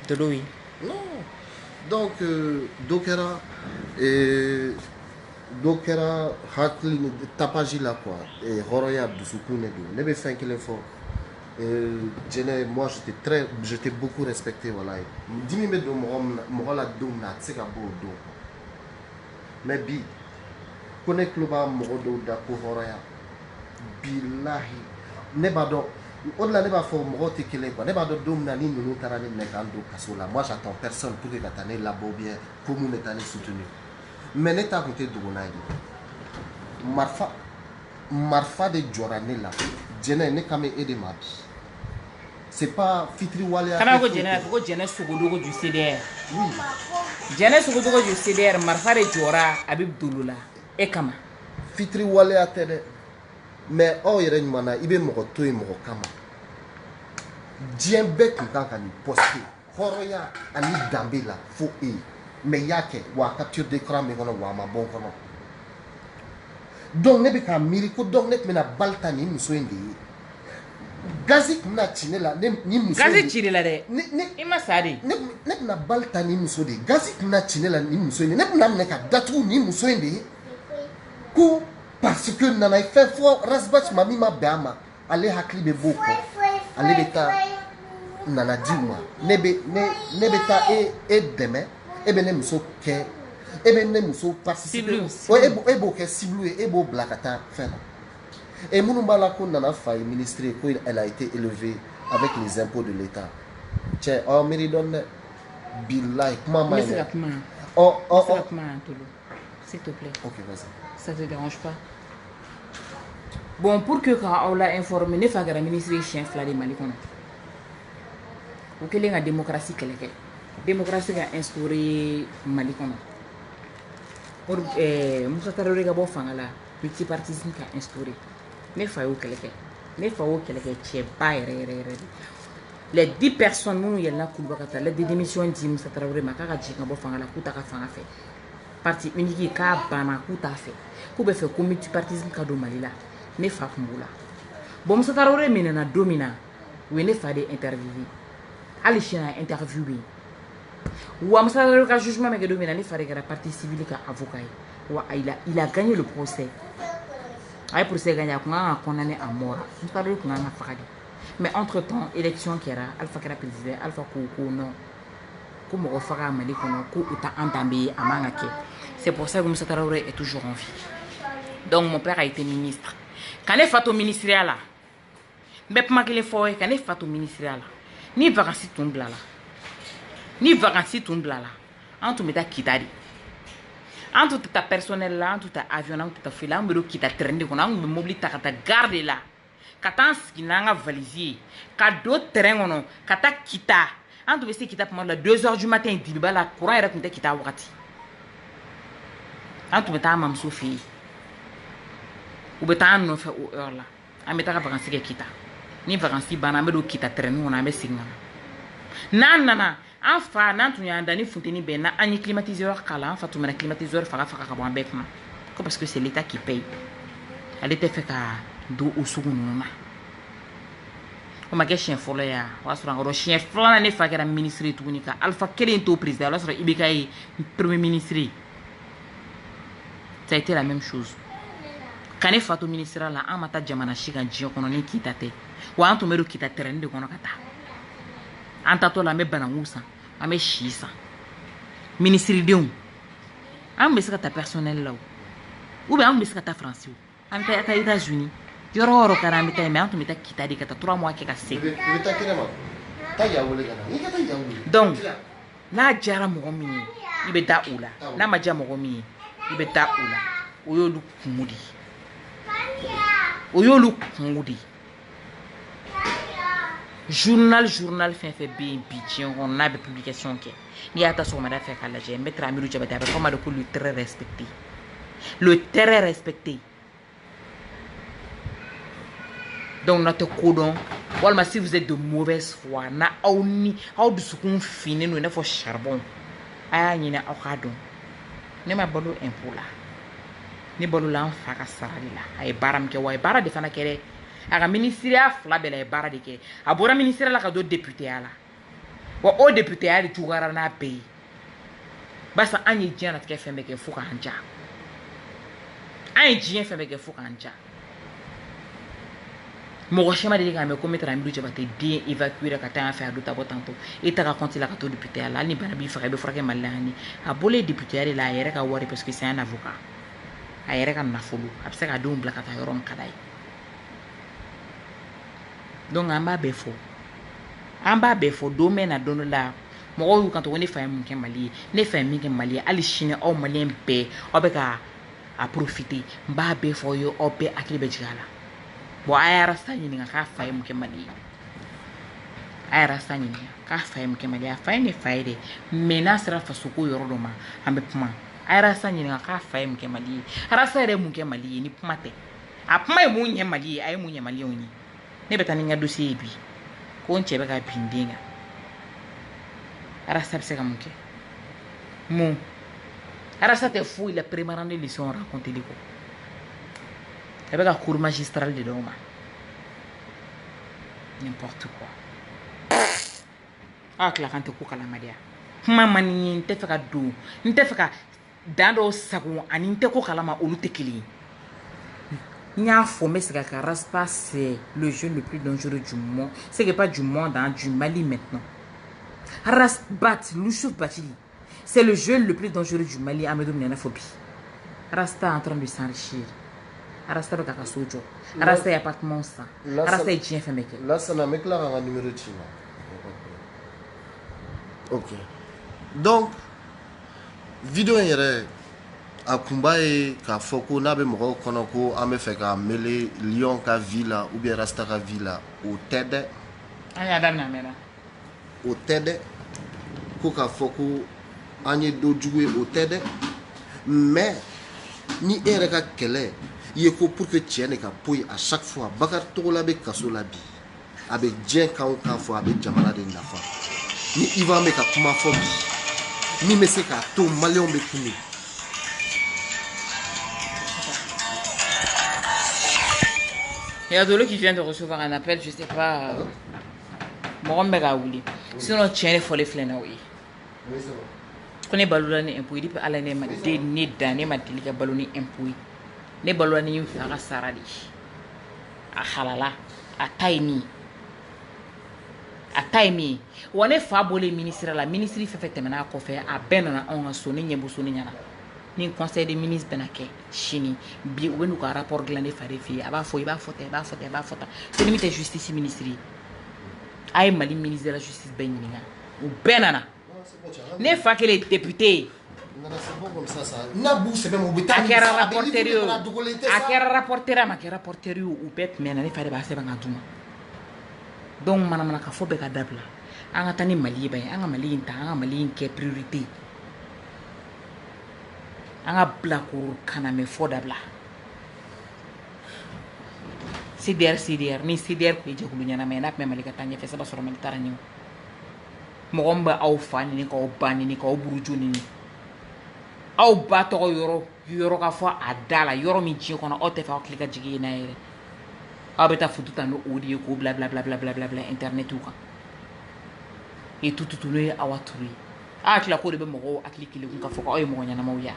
De l'eau, oui. Non. Donc, Dokera hakli tapaji la quoi et horoya dusukune do ne be fin qu'il faut moi j'étais beaucoup respecté voilà dimi me do mo la do na tseka bo do mais bi connect cluba mo do da ko horoya billahi ne ba do au-delà ne ba fo mo te kele quoi ne ba do dom na ni nous tarani ne kando kasola moi j'attends personne pour que katane la bo bien pour nous mettre soutenu mais ne t'a compté Dougonaï. Marfa de Joranella. Djena ne kame aidé ma vie. C'est pas Fitri Walia. Quand on Djena, il faut que Djena Sougoudou du CDR. Oui. Djena Sougoudou du CDR, Marfa de Jora, Abib Douloula. Et Kama. Fitri Walia Tede. Mais oh, il y a une mana, il est mort, tout est mort, Kama. Djembe qui t'a posté. Horoya, Ani Dambila, faux et. Mais yake wa capture d'écran mais kono wa ma bon kono donc ne be ka miracle donc ne mena balta ni muso indi gazik na chinela ni muso gazik chirela de ne ma sadi ne na balta ni muso de gazik na chinela ni muso indi ne na ne ka datu ni muso indi ko parce que nana fait fort rasbach mami ma bama ale hakli be boko ale beta nana dima ne be ta e demain ebe ne muso ke ebe ne muso participer o ebo ke siblu ebo blakata faire et Mounoubala ko nana faille ministre ko elle a été élevée avec les impôts de l'État che o meridon billahi mama s'il te plaît. OK, vas-y. Ça te dérange pas? Bon, pour que quand on l'a informé ne fa gara ministre chien flade Mali kono o kele nga démocratie keleke démocratie a instauré Mali kono pour Moussa Traoré ga bo fangala multipartisme a instauré ne fa yo keleke che ba yere les 10 personnes nous yelna kulbakata la démission di Moussa Traoré makaka jinga bo fangala kuta ka fanga fe parti unique ka bana kuta fe ku be fe ko multipartisme ka do Mali la ne fa kumbula bon Moussa Traoré menena domina we ne fa de interviewer ali china interviewé ou Moussa Traoré ka jugement me domina ne fa de la partie civile ka avocat wa il a gagné le procès ay procès gagné ko nga condamné à mort Moussa Traoré ko nga fakadi mais entre temps élection qui era Alpha kera président Alpha ko non ko mo faka Mali kono ko uta entamé amanga ke c'est pour ça que Moussa Traoré est toujours en vie. Donc mon père a été ministre quand il fait au ministériel là mais pas qu'il faut quand il fait au ministériel là ni vacances tombla là ni vacances tombla là en tout meta kitadi en tout ta personnel là en tout ta avion en tout ta fila mbero kita traîner qu'on a mobile ta garder là kata skinanga valisier ka do terrain ono kata kita en tout bese kita pour la 2h du matin diliba la courant era kunte kita wakati en tout meta mam sofi ou beta no fa o heure là a meta ka vacances ke kita ni vacances bana me do kita terrain on a me singa nana enfin nan tu yanda ni funteni ben na ani climatiseur kala enfin tu mena climatiseur faka ka bon bec ma parce que c'est l'état qui paye elle était fait ka do usugununa o ma ke chien folo ya wasura ngoro chien flana ne fa kera ministre tunika Alpha kelen to président wasura ibeka yi premier ministre ça a été la même chose quand il fait au ministère là en mata jamana shiga jiyo kono ni kitate wa antu mero kita terende kono kata anta to la me banangusa ame shisa ministre deum an bɛ se ka taa personnel la ou bien an bɛ se ka taa France an bɛ taa États-Unis yɔrɔ o yɔrɔ ka an bɛ taa mais an tun bɛ taa kita de ka taa 3 mois kɛ ka segin. I bɛ taa kɛnɛ ma taa Yaoundé ka na i ka taa Yaoundé. Donc n'a diyara mɔgɔ min ye i bɛ taa o la n'a ma diya mɔgɔ min ye i bɛ taa o la o y'olu kungo de ye o y'olu kungo de ye. Journal fɛn fɛn bɛ yen bi diɲɛ kɔnɔ n'a bɛ publication kɛ n'i y'a ta sɔgɔmada fɛ k'a lajɛ Maître Amidu Diabaté a bɛ fɔ ma de ko le très respecté donc n'a tɛ ko dɔn walima si vous êtes de mauvaise foi na aw dusukun finnen don i n'a fɔ charbon a y'a ɲini aw k'a dɔn ne ma balo impôt la ne balola an fa ka sara de la a ye baara min kɛ wa a ye baara de fana kɛ dɛ a ka ministériya 2 bɛɛ la a ye baara de kɛ a bɔra ministériya la ka don députéya la wa o députéya de juguyara n'a bɛɛ ye barisa an ye diɲɛ latigɛ fɛn bɛɛ kɛ fo k'an ja an ye diɲɛ fɛn bɛɛ kɛ fo k'an ja mɔgɔ si ma deli k'a mɛn ko Maître Amidu Diabaté den évacué ka taa yan fɛ a don ta bɔ tantôt e ta ka compte la ka to députéya la hali ni bana b'i faga i bɛ furakɛ Mali la yan ni a bɔlen députéya de la a yɛrɛ ka wari parce que c'est un avocat a yɛrɛ ka nafolo a bɛ se ka denw bila ka taa yɔrɔ min ka d'a ye donc an b'a bɛɛ fɔ don bɛ na don dɔ la mɔgɔw y'u kanto ko ne fa ye mun kɛ Mali ye ne fa ye min kɛ Mali ye hali sini aw maliyɛn bɛɛ aw bɛ ka a profiter n b'a bɛɛ fɔ aw ye aw bɛɛ hakili bɛ jigin a la bon a ye Rasta ɲininka k'a fa ye mun kɛ Mali ye a ye Rasta ɲininka k'a fa ye mun kɛ Mali ye a fa ye ne fa ye dɛ mais n'a sera fasoko yɔrɔ dɔ ma an bɛ kuma a ye Rasta ɲininka k'a fa ye mun kɛ Mali ye Rasta yɛrɛ ye mun kɛ Mali ye ni kuma tɛ a kuma ye mun ɲɛ Mali ye a ye mun ɲɛ maliyɛnw ye ne bɛ taa ni n ka dossier ye bi ko n cɛ bɛ ka bin den kan Rasta bɛ se ka mun kɛ mun Rasta tɛ foyi la préparant des leçons raconter de kɔ a bɛ ka cours magistral de d'aw ma n'importe quoi a tila kan tɛ ko kalama de ya kuma man di n tɛ fɛ ka don n tɛ fɛ ka dan dɔw sago ani n tɛ ko kalama olu tɛ kelen ye n y'a fɔ n bɛ segin a kan Rasta c'est le jeune le plus dangereux du monde c'est que pas du monde hein, du Mali maintenant Youssouf Bathily c'est le jeune le plus dangereux du Mali Amadou Minanafobi Rasta est en train de s'enrichir Rasta bɛ ka so jɔ Rasta ye appartement san Rasta ye diɲɛ fɛn bɛɛ kɛ Lassana n bɛ tila ka n ka numéro ci ma ok donc vidéo in yɛrɛ a kunba ye k'a fɔ ko n'a bɛ mɔgɔw kɔnɔ ko an bɛ fɛ ka mêler Lion ka vie la ou bien Rasta ka vie la o tɛ dɛ an y'a daminɛ a mɛnna o tɛ dɛ ko k'a fɔ ko an ye dɔ jugu ye o tɛ dɛ mais ni e yɛrɛ ka kɛlɛ i ye ko pour que tiɲɛ de ka bɔ yen à chaque fois Bakari Togola bɛ kaso la bi a bɛ diɲɛ kan o kan fɔ a bɛ jamana de nafa ni Ivan bɛ ka kuma fɔ bi min bɛ se k'a to maliyɛnw bɛ kunu. Il y a Dolo qui vient de recevoir un appel, je sais pas. Mɔgɔ min bɛ k'a wuli sinon tiɲɛ de fɔlen filɛ n'aw ye ko ne balola ni impôt ye depuis Ala ne ma ne da ne ma deli ka balo ni impôt ye ne balola ni n fa ka sara de a halala a ta ye min ye wa ne fa bɔlen ministre la ministre fɛn fɛn tɛmɛna a kɔfɛ a bɛɛ nana anw ka so ne ɲɛ bɛ so ne ɲɛna ni conseil des ministres bɛna kɛ sini bi u bɛ n'u ka rapport dilan ne fa de fɛ yen a b'a fɔ i b'a fɔ tan i b'a fɔ tan i b'a fɔ tan ko ni min tɛ justice ministre ye a ye Mali ministre de la justice bɛɛ ɲininka u bɛɛ nana ne fa kɛlen député ye a kɛra rapporteur ye a kɛra rapporteur a ma kɛ rapporteur ye u bɛɛ tun bɛ na ne fa de b'a sɛbɛn ka d'u ma donc manamanaka fɔ bɛɛ ka dabila an ka taa ni Mali ye ba ye an ka Mali in ta an ka Mali in kɛ priorité an ka bila koro kana mɛ fɔ dabila CDR ni CDR tun ye jɛkulu ɲɛnama ye n'a tun bɛ Mali ka taa ɲɛfɛ saba sɔrɔ Mali taara ɲɛ mɔgɔ min bɛ aw fa ɲini k'aw ba ɲini k'aw buruju ɲini aw ba tɔgɔ yɔrɔ ka fɔ a da la yɔrɔ min diɲɛ kɔnɔ aw tɛ fɛ aw tile ka jigin yen n'a yɛrɛ aw bɛ taa futu ta n'o de ye k'o bila internet kan et tout n'o ye Awa Ture ye a hakili k'o de bɛ mɔgɔw hakili kelen kun ka fɔ ko aw ye mɔgɔ ɲɛnamaw ye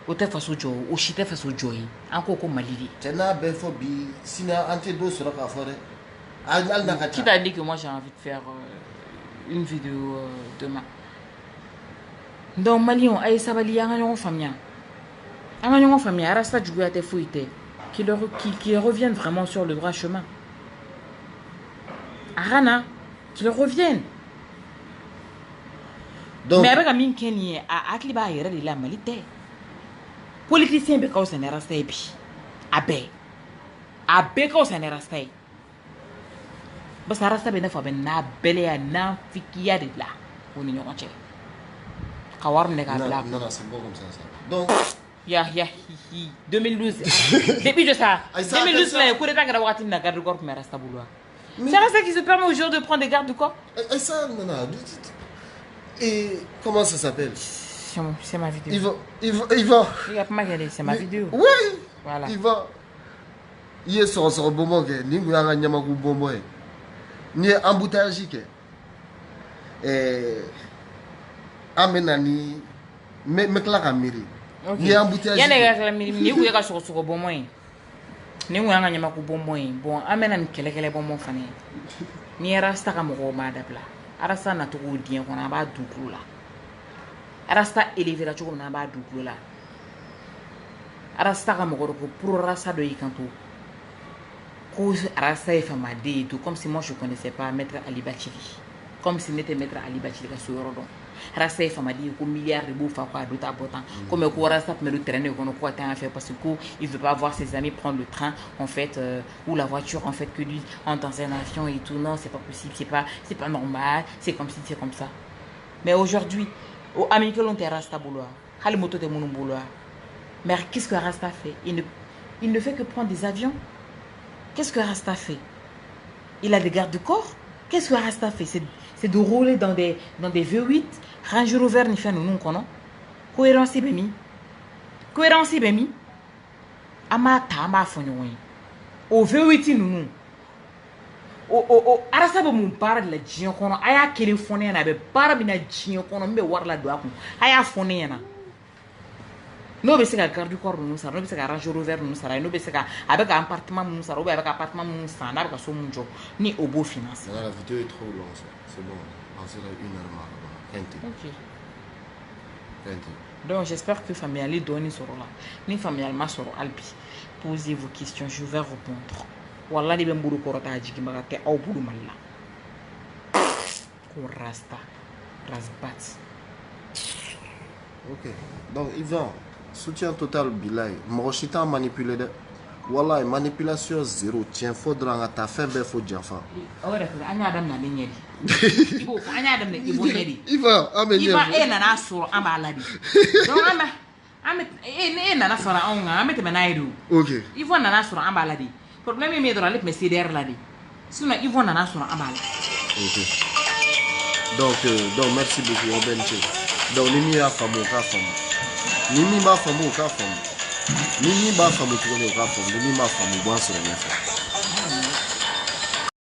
o tɛ faso jɔ o si tɛ faso jɔ ye an ko Mali de cɛ n'a bɛɛ fɔ bi sinon an tɛ dɔ sɔrɔ k'a fɔ dɛ hali n'a ka ca. Qui t'a dit que moi j'ai envie de faire une vidéo demain? Donc Malion ay sabali ya nga ñoo famia. Anga ñoo famia rasta jugu ate fuite qui reviennent vraiment sur le droit chemin. Arana qu'ils reviennent. Donc mais avec Amin Kenny a akliba yere de la malite. Politicien be ka osene rasta e bi. Abe ka osene rasta e. Basa rasta be na fa be na bele ya na fikiya de la. Oni ñoo ci. Kawar ne ka bla. Non, c'est bon comme ça. Donc 2012 depuis de ça 2012 là coup d'état grave na garde du corps mais reste à bouloir. C'est ça qui se permet aux gens de prendre des gardes du corps. Et ça non. Et comment ça s'appelle? C'est ma vidéo. Il va. Il a pas mal c'est ma vidéo. Oui. Voilà. Il va. Il est sur bonbon que ni nganga nyama ku bonbon. Ni embouteillage que. Amenani me klaka miri. Ni embouteillage. Ya ne ga miri ni ku ya ka soko bonbon. Ni nganga nyama ku bonbon. Bon amenani kele bonbon fane. Ni rasta ka mo ma dabla. Arasta na to ko dien ko na ba dukulu la. Arasta élevé la choko na ba dukulu la. Arasta ka mo ko pour rasta do yikanto. Ko arasta e fama de tout comme si moi je connaissais pas maître Ali Bachili. Comme si n'était maître Ali Bachili ka so yoro don. Rasta e fama de ko milliard de bouffa quoi d'autre important. Comme ko rasta me le traîner ko ko ta faire parce que il veut pas voir ses amis prendre le train en fait ou la voiture en fait que lui entre dans un avion et tout. Non, c'est pas possible, c'est pas normal, c'est comme si c'est comme ça. Mais aujourd'hui au ami que l'on te rasta bouloir. Hali moto de mon bouloir. Mais qu'est-ce que Rasta fait? Il ne fait que prendre des avions. Qu'est-ce que Rasta fait? Il a des gardes de corps. Qu'est-ce que Rasta fait? C'est de rouler dans des V8. Range Rover ni fait nous kono. Cohérence bemi. Amata ma fonyoyi. Au V8 nous. Arasa be mun para de la jion kono. Aya kele fone na be para bina jion kono mbe warla do akun. Aya fone na. No be se ka garde du corps nous ça, no be se ka Range Rover nous ça, no be se ka avec un appartement nous ça, ou avec un appartement nous ça, na be ka so mun jo ni au beau finance. La vidéo est trop longue ça. C'est bon. On sera 1 heure marre. OK. 20. Donc j'espère que familial donne sur là. Ni familial ma sur albi. Posez vos questions, je vais répondre. Wallah ni be mburu ko rota jigi maka te aw bulu malla. Ko rasta. Rasbat. Ok. Donc Yvan, soutien total Bilay. Morochita manipulé de. Wallah manipulation zéro. Tiens faudra ta fin be fo jafa. Ora ko anya adam na nyeri. Ibo ko anya adam na ibo nyeri. Yvan amenye. Yvan na na soro amba di. Donc ame na soro onga ame te menaidu. Ok. Yvan na soro amba di. Problème est dans les CDR là. Sinon ils vont dans la zone amal. OK. Donc merci beaucoup Obenche. Donc nimi ya famu ka famu. Nimi ba famu ka famu. Nimi ba famu ko ne ka famu. Nimi ma famu bo so ne fa.